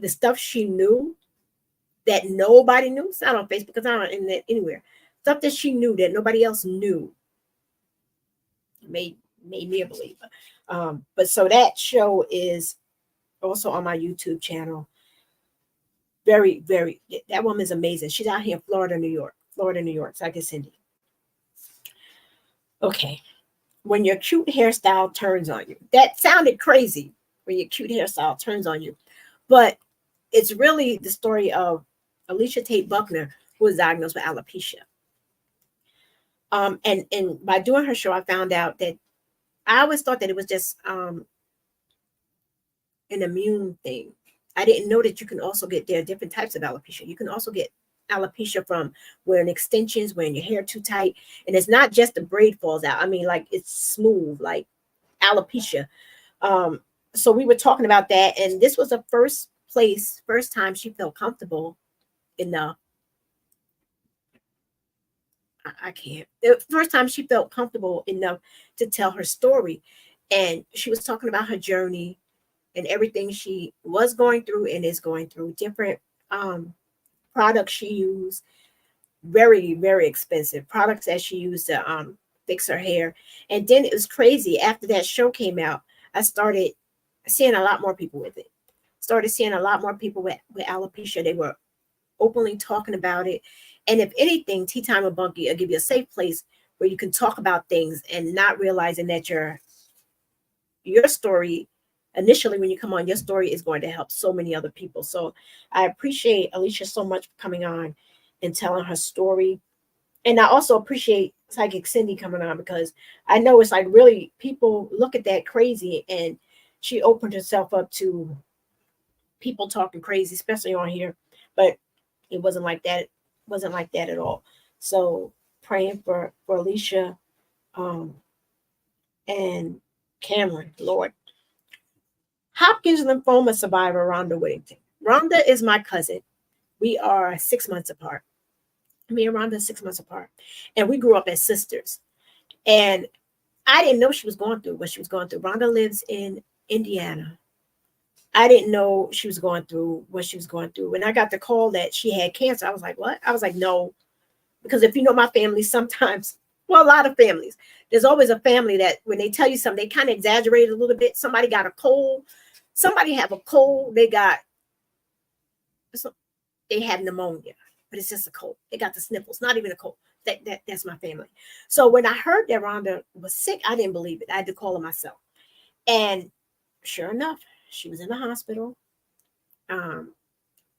stuff she knew that nobody knew. It's not on Facebook, it's not on internet anywhere. Stuff that she knew that nobody else knew made me a believer. But so that show is also on my YouTube channel. Very, very, that woman's amazing. She's out here in Florida, New York. Psychic Cindy. Okay. When your cute hairstyle turns on you. That sounded crazy. When your cute hairstyle turns on you. But it's really the story of Alicia Tate Buckner, who was diagnosed with alopecia. And by doing her show, I found out that I always thought that it was just an immune thing. I didn't know that you can also there are different types of alopecia. You can also get alopecia from wearing extensions, wearing your hair too tight. And it's not just the braid falls out. I mean, like it's smooth, like alopecia. So we were talking about that. And this was the first time she felt comfortable enough. I can't. The first time she felt comfortable enough to tell her story. And she was talking about her journey and everything she was going through and is going through. Different products she used, very, very expensive products that she used to fix her hair. And then it was crazy. After that show came out, I started seeing a lot more people with it. Started seeing a lot more people with alopecia. They were openly talking about it. And if anything, Tea Time with Bunky will give you a safe place where you can talk about things and not realizing that your story, initially when you come on, your story is going to help so many other people. So I appreciate Alicia so much for coming on and telling her story. And I also appreciate Psychic Cindy coming on because I know it's like really people look at that crazy, and she opened herself up to people talking crazy, especially on here. But it wasn't like that. Wasn't like that at all. So praying for Alicia and Cameron, Lord. Hopkins lymphoma survivor Rhonda Whittington. Rhonda is my cousin. We are 6 months apart. Me and Rhonda are 6 months apart. And we grew up as sisters. And I didn't know she was going through what she was going through. Rhonda lives in Indiana. I didn't know she was going through what she was going through. When I got the call that she had cancer, I was like, what? I was like, no. Because if you know my family, sometimes, well, a lot of families, there's always a family that when they tell you something, they kind of exaggerate a little bit. Somebody got a cold. Somebody have a cold. They have pneumonia. but it's just a cold. They got the sniffles, not even a cold. That's my family. So when I heard that Rhonda was sick, I didn't believe it. I had to call her myself. And sure enough, she was in the hospital. Um,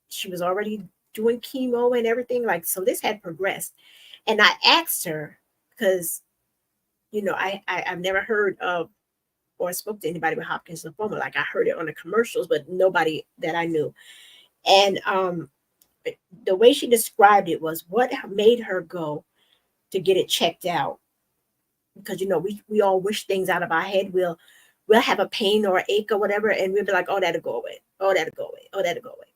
she was already doing chemo and everything. Like, so this had progressed. And I asked her, because, I've never heard of or spoke to anybody with Hopkins lymphoma. Like, I heard it on the commercials, but nobody that I knew. And the way she described it was what made her go to get it checked out. Because, we all wish things out of our head. We'll have a pain or an ache or whatever, and we'll be like, oh, that'll go away. Oh, that'll go away. Oh, that'll go away.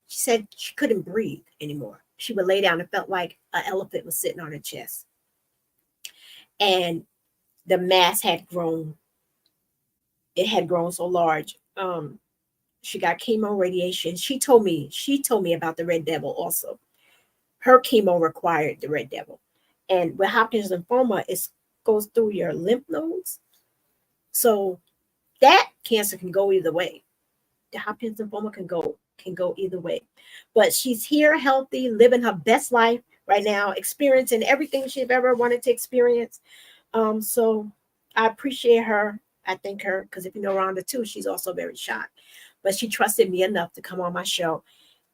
She said she couldn't breathe anymore. She would lay down and felt like an elephant was sitting on her chest. And the mass had grown. It had grown so large. She got chemo radiation. She told me about the red devil also. Her chemo required the red devil. And with Hopkins lymphoma, it goes through your lymph nodes. So that cancer can go either way. The Hopkins lymphoma can go either way. But she's here, healthy, living her best life right now, experiencing everything she's ever wanted to experience. So I appreciate her. I thank her, because if you know Rhonda too, she's also very shy. But she trusted me enough to come on my show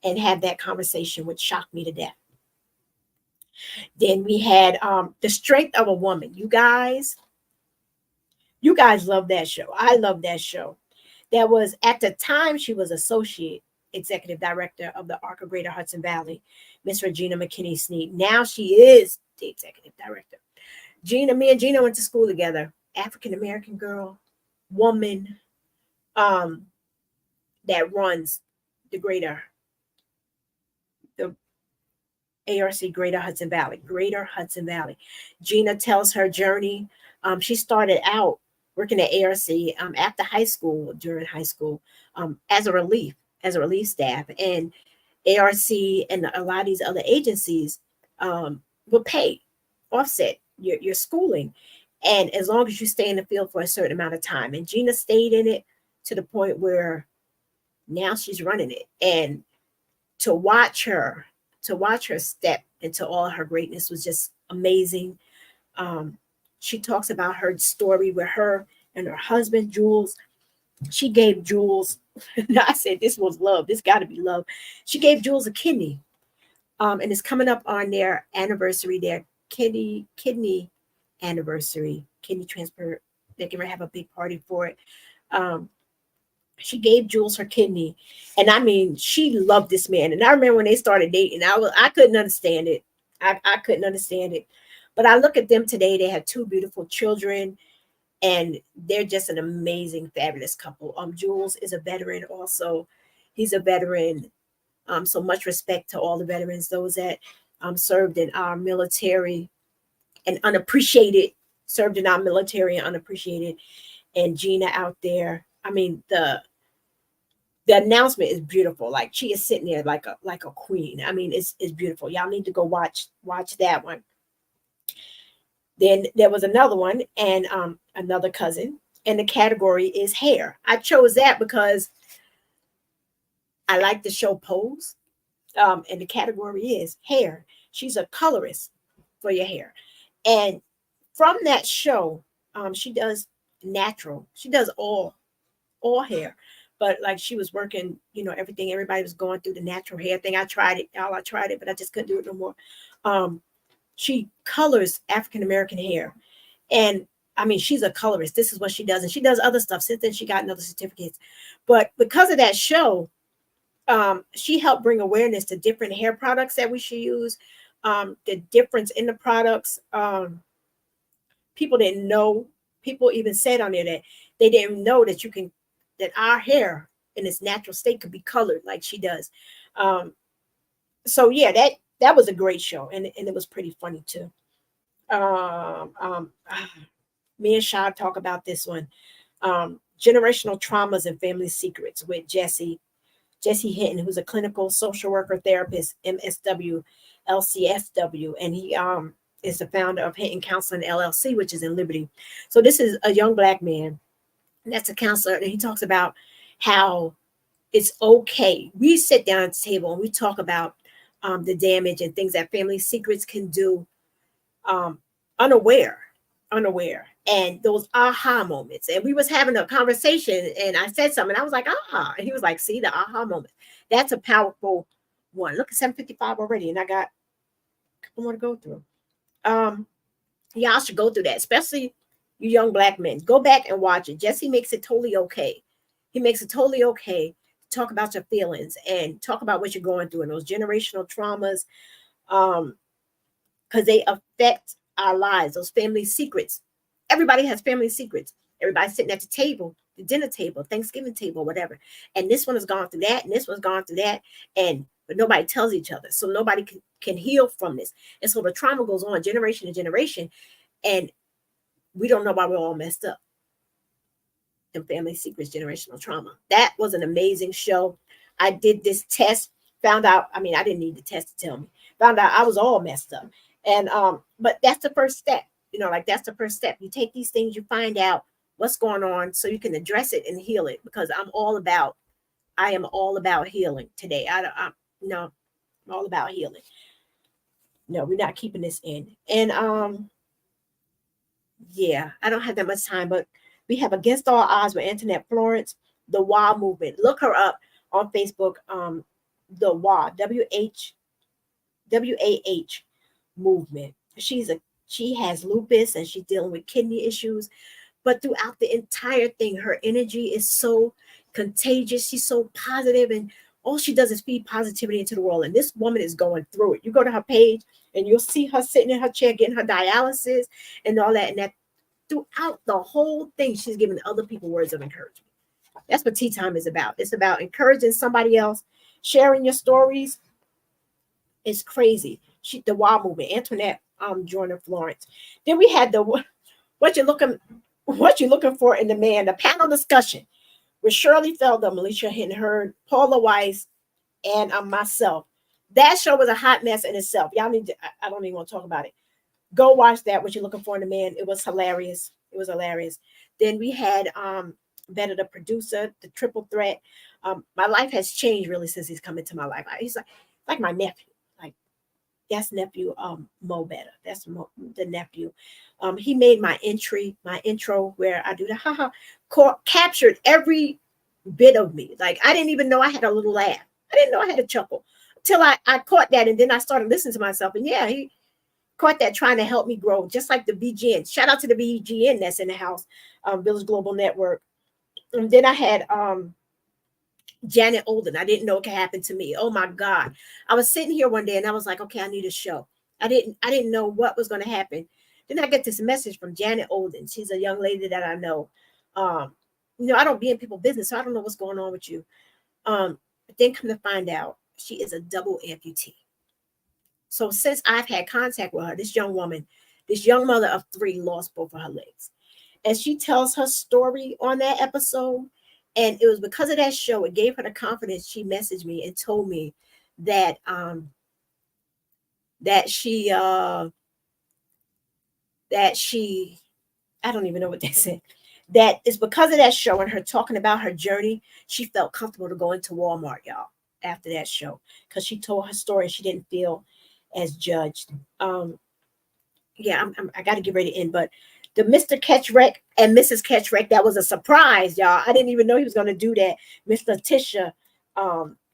and have that conversation, which shocked me to death. Then we had The Strength of a Woman. You guys love that show. I love that show. That was, at the time, she was associate executive director of the ARC of Greater Hudson Valley, Miss Regina McKinney-Sneed. Now she is the executive director. Me and Gina went to school together. African-American girl, woman, that runs the ARC Greater Hudson Valley. Gina tells her journey. She started out working at ARC after high school, during high school, as a relief staff. And ARC and a lot of these other agencies will offset your schooling. And as long as you stay in the field for a certain amount of time. And Gina stayed in it to the point where now she's running it. And to watch her step into all her greatness was just amazing. She talks about her story with her and her husband, Jules. She gave Jules, I said, this was love. This got to be love. She gave Jules a kidney. And it's coming up on their anniversary, their kidney anniversary, kidney transplant. They're going to have a big party for it. She gave Jules her kidney. And I mean, she loved this man. And I remember when they started dating, I couldn't understand it. I couldn't understand it. But I look at them today. They have 2 beautiful children, and they're just an amazing, fabulous couple. Jules is a veteran also. He's a veteran. So much respect to all the veterans, those that served in our military and unappreciated, and Gina out there. I mean, the announcement is beautiful. Like, she is sitting there like a queen. I mean, it's beautiful. Y'all need to go watch that one. Then there was another one, and another cousin, and the category is hair. I chose that because I like the show Pose, and the category is hair. She's a colorist for your hair. And from that show, she does natural. She does all hair. But like, she was working, everything. Everybody was going through the natural hair thing. I tried it, but I just couldn't do it no more. She colors African-American hair. And I mean, she's a colorist. This is what she does. And she does other stuff. Since then, she got another certificates. But because of that show, she helped bring awareness to different hair products that we should use, the difference in the products. People didn't know. People even said on there that they didn't know that our hair in its natural state could be colored like she does. So yeah, that was a great show, and it was pretty funny too. Me and Shad talk about this one. Generational traumas and family secrets with Jesse Hinton, who's a clinical social worker therapist, MSW, LCSW, and he is the founder of Hinton Counseling LLC, which is in Liberty. So this is a young Black man that's a counselor, and he talks about how it's okay. We sit down at the table and we talk about the damage and things that family secrets can do, um, unaware, and those aha moments. And we was having a conversation, and I said something. I was like, aha, and he was like, see, the aha moment. That's a powerful one. Look at 7:55 already, and I got a couple more to go through. Um, Y'all should go through that, especially you young black men. Go back and watch it. Jesse makes it totally okay. He makes it totally okay to talk about your feelings and talk about what you're going through and those generational traumas, because they affect our lives, those family secrets. Everybody has family secrets. Everybody's sitting at the table, the dinner table, Thanksgiving table, whatever. And this one has gone through that, and this one's gone through that. And but nobody tells each other. So nobody can heal from this. And so the trauma goes on generation to generation. And we don't know why we're all messed up. And family secrets, generational trauma. That was an amazing show. I did this test, found out, I mean, I didn't need the test to tell me, found out I was all messed up. And but that's the first step, like that's the first step. You take these things, you find out what's going on so you can address it and heal it, because I am all about healing today. No, I'm all about healing. No, we're not keeping this in. And yeah, I don't have that much time, but we have Against All Odds with Antoinette Florence, the WA movement. Look her up on Facebook. The WA, WAH movement. She has lupus and she's dealing with kidney issues. But throughout the entire thing, her energy is so contagious. She's so positive, and all she does is feed positivity into the world. And this woman is going through it. You go to her page and you'll see her sitting in her chair getting her dialysis and all that. And that throughout the whole thing, she's giving other people words of encouragement. That's what Tea Time is about. It's about encouraging somebody else, sharing your stories. It's crazy. The WA movement, Antoinette Jordan Florence. Then we had the what you looking for in the man, the panel discussion with Shirley Felder, Militia Hinton Heard, Paula Weiss, and myself. That show was a hot mess in itself. Y'all need to, I don't even want to talk about it. Go watch that, what you're looking for in a man. It was hilarious. It was hilarious. Then we had Better the producer, the triple threat. My life has changed really since he's come into my life. He's like my nephew. Like that's nephew Mo Better. That's the nephew. He made my intro where I do the haha, captured every bit of me. Like I didn't even know I had a little laugh. I didn't know I had a chuckle until I caught that, and then I started listening to myself. And yeah, he caught that, trying to help me grow, just like the BGN. Shout out to the BGN that's in the house, Village Global Network. And then I had Janet Olden. I didn't know it could happen to me. Oh my God. I was sitting here one day and I was like, okay, I need a show. I didn't know what was going to happen. Then I get this message from Janet Olden. She's a young lady that I know. I don't be in people's business, so I don't know what's going on with you. But then come to find out, she is a double amputee. So since I've had contact with her, this young woman, this young mother of 3, lost both of her legs. And she tells her story on that episode. And it was because of that show, it gave her the confidence. She messaged me and told me that she I don't even know what they said. That is because of that show and her talking about her journey, she felt comfortable to go into Walmart, y'all, after that show. Because she told her story, she didn't feel as judged. Yeah, I got to get ready to end, but the Mr. Catchwreck and Mrs. Catchwreck, that was a surprise, y'all. I didn't even know he was going to do that. Miss Letitia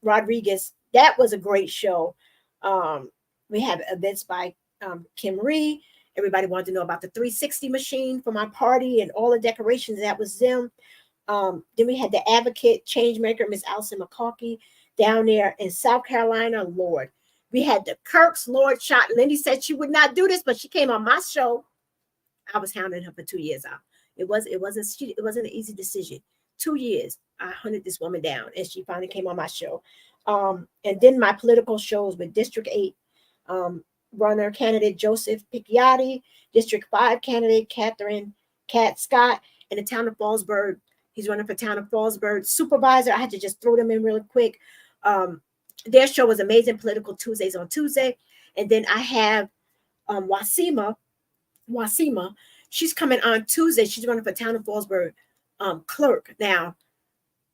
Rodriguez, that was a great show. We have events by Kim Ree. Everybody wanted to know about the 360 machine for my party and all the decorations. That was them. Then we had the advocate, change maker, Miss Alison McCarkey, down there in South Carolina. Lord, we had the Kirks. Lord shot. Lindy said she would not do this, but she came on my show. I was hounding her for 2 years out. It wasn't an easy decision. 2 years, I hunted this woman down, and she finally came on my show. And then my political shows with District 8 runner candidate Joseph Picchiotti, District 5 candidate Catherine Cat Scott, and the town of Fallsburg. He's running for town of Fallsburg supervisor. I had to just throw them in really quick. Their show was amazing. Political Tuesdays on Tuesday. And then I have Wasima. She's coming on Tuesday. She's running for town of Fallsburg clerk. Now,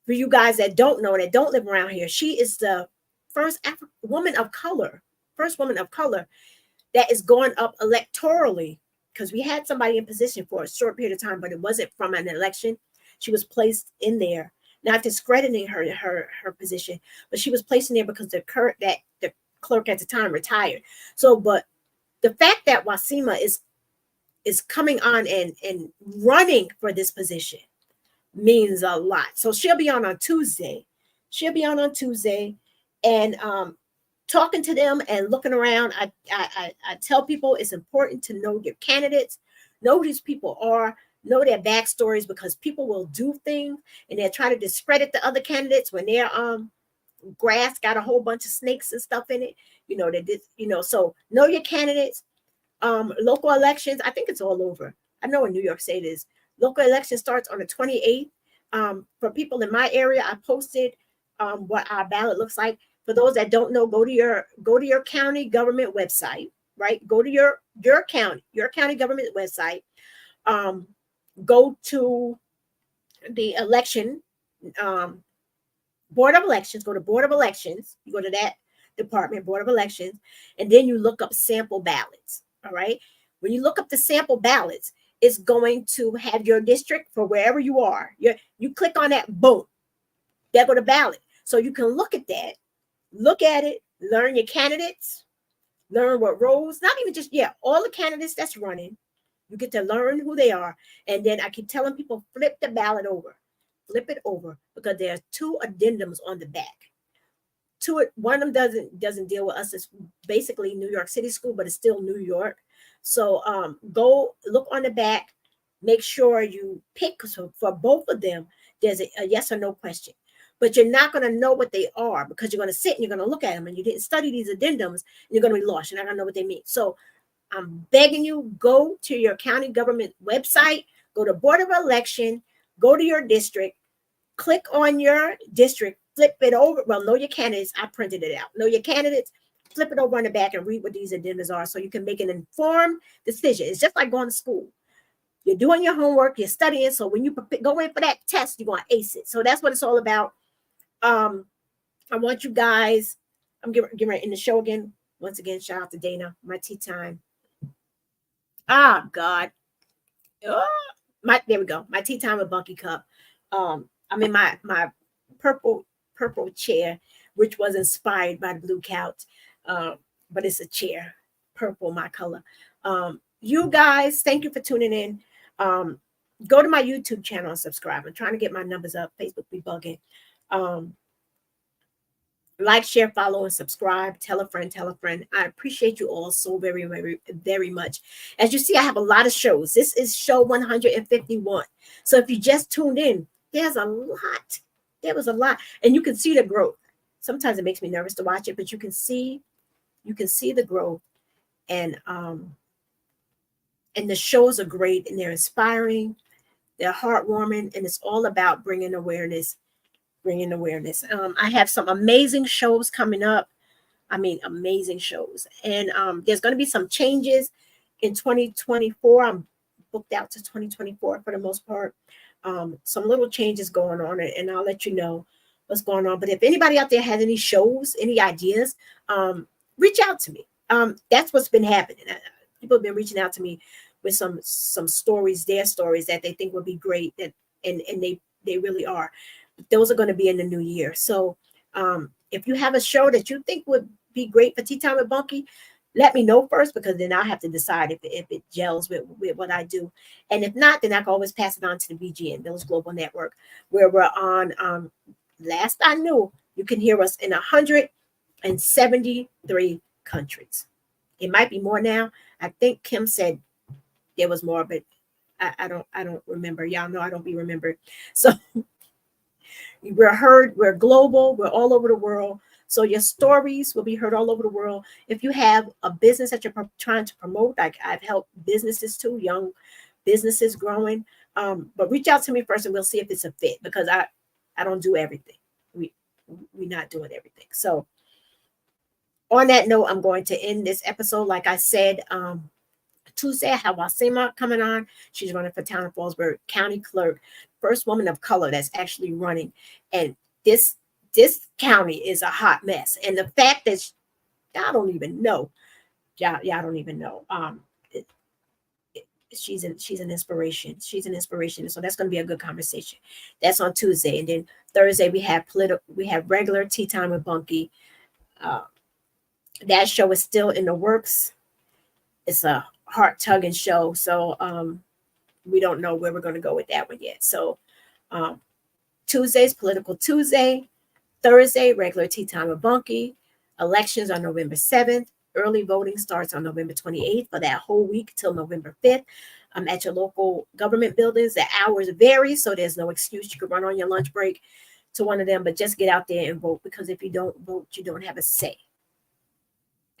for you guys that don't know, that don't live around here, she is the first woman of color first woman of color that is going up electorally, because we had somebody in position for a short period of time, but it wasn't from an election. She was placed in there, not discrediting her position, but she was placed in there because the clerk at the time retired. So, but the fact that Wasima is coming on and running for this position means a lot. So she'll be on Tuesday. She'll be on Tuesday, and talking to them and looking around. I tell people it's important to know your candidates, know who these people are, know their backstories, because people will do things and they'll try to discredit the other candidates when their grass got a whole bunch of snakes and stuff in it. You know, that this, you know, so know your candidates. Local elections, I think it's all over. I know in New York State it is. Local election starts on the 28th. For people in my area, I posted what our ballot looks like. For those that don't know, go to your county government website, right? Go to your county government website. Go to the election Board of Elections. Go to Board of Elections. You go to that department, Board of Elections, and then you look up sample ballots. All right. When you look up the sample ballots, it's going to have your district for wherever you are. You click on that, boom, there go the ballot. So you can look at that, look at it, learn your candidates, learn what roles, not even just, all the candidates that's running. You get to learn who they are. And then I keep telling people, flip the ballot over. Flip it over, because there are 2 addendums on the back. One of them doesn't deal with us. It's basically New York City school, but it's still New York. So go look on the back, make sure you pick. So for both of them, there's a yes or no question. But you're not going to know what they are, because you're going to sit and you're going to look at them and you didn't study these addendums. And you're going to be lost. You're not going to know what they mean. So I'm begging you, go to your county government website, go to Board of Election, go to your district, click on your district, flip it over. Well, know your candidates. I printed it out. Know your candidates, flip it over on the back and read what these agendas are so you can make an informed decision. It's just like going to school. You're doing your homework, you're studying. So when you go in for that test, you're going to ace it. So that's what it's all about. I want you guys, I'm getting right in the show again. Once again, shout out to Dana, my tea time. Ah, God. There we go. My tea time with Bunky cup. I'm in my purple chair, which was inspired by the blue couch. But it's a chair, purple, my color. You guys, thank you for tuning in. Go to my YouTube channel and subscribe. I'm trying to get my numbers up. Facebook be bugging. Like, share, follow, and subscribe. Tell a friend, tell a friend. I appreciate you all so very, very, very much. As you see, I have a lot of shows. This is show 151. So if you just tuned in, there's a lot. There was a lot. And you can see the growth. Sometimes it makes me nervous to watch it, but you can see the growth. And the shows are great, and they're inspiring, they're heartwarming, and it's all about bringing awareness. I have some amazing shows coming up. I mean, amazing shows. And there's going to be some changes in 2024. I'm booked out to 2024 for the most part. Some little changes going on, and I'll let you know what's going on. But if anybody out there has any shows, any ideas, reach out to me. That's what's been happening. People have been reaching out to me with some stories, their stories that they think would be great, and they really are. Those are going to be in the new year. So if you have a show that you think would be great for Tea Time with Bunky, let me know first, because then I'll have to decide if it gels with what I do. And if not, then I can always pass it on to the VGN, Village Global Network, where we're on, last I knew, you can hear us in 173 countries. It might be more now. I think Kim said there was more, but I don't remember. Y'all know I don't be remembered. So we're heard, we're global, we're all over the world. So your stories will be heard all over the world. If you have a business that you're trying to promote, like I've helped businesses too, young businesses growing. But reach out to me first and we'll see if it's a fit, because I don't do everything. We're not doing everything. So on that note, I'm going to end this episode. Like I said, Tuesday, I have Wasima coming on. She's running for Town of Fallsburg County Clerk, first woman of color that's actually running. And this county is a hot mess. And the fact that Y'all don't even know. Y'all don't even know. She's an inspiration. She's an inspiration. So that's going to be a good conversation. That's on Tuesday, and then Thursday we have regular Tea Time with Bunky. That show is still in the works. It's a heart tugging show, so we don't know where we're going to go with that one yet. So Tuesday's Political Tuesday. Thursday, regular Tea Time with Bunky. Elections on November 7th. Early voting starts on November 28th for that whole week till November 5th. At your local government buildings. The hours vary, so there's no excuse. You could run on your lunch break to one of them, but just get out there and vote, because if you don't vote, you don't have a say.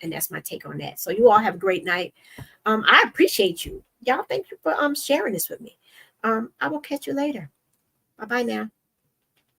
And that's my take on that. So you all have a great night. I appreciate you. Y'all, thank you for sharing this with me. I will catch you later. Bye-bye now.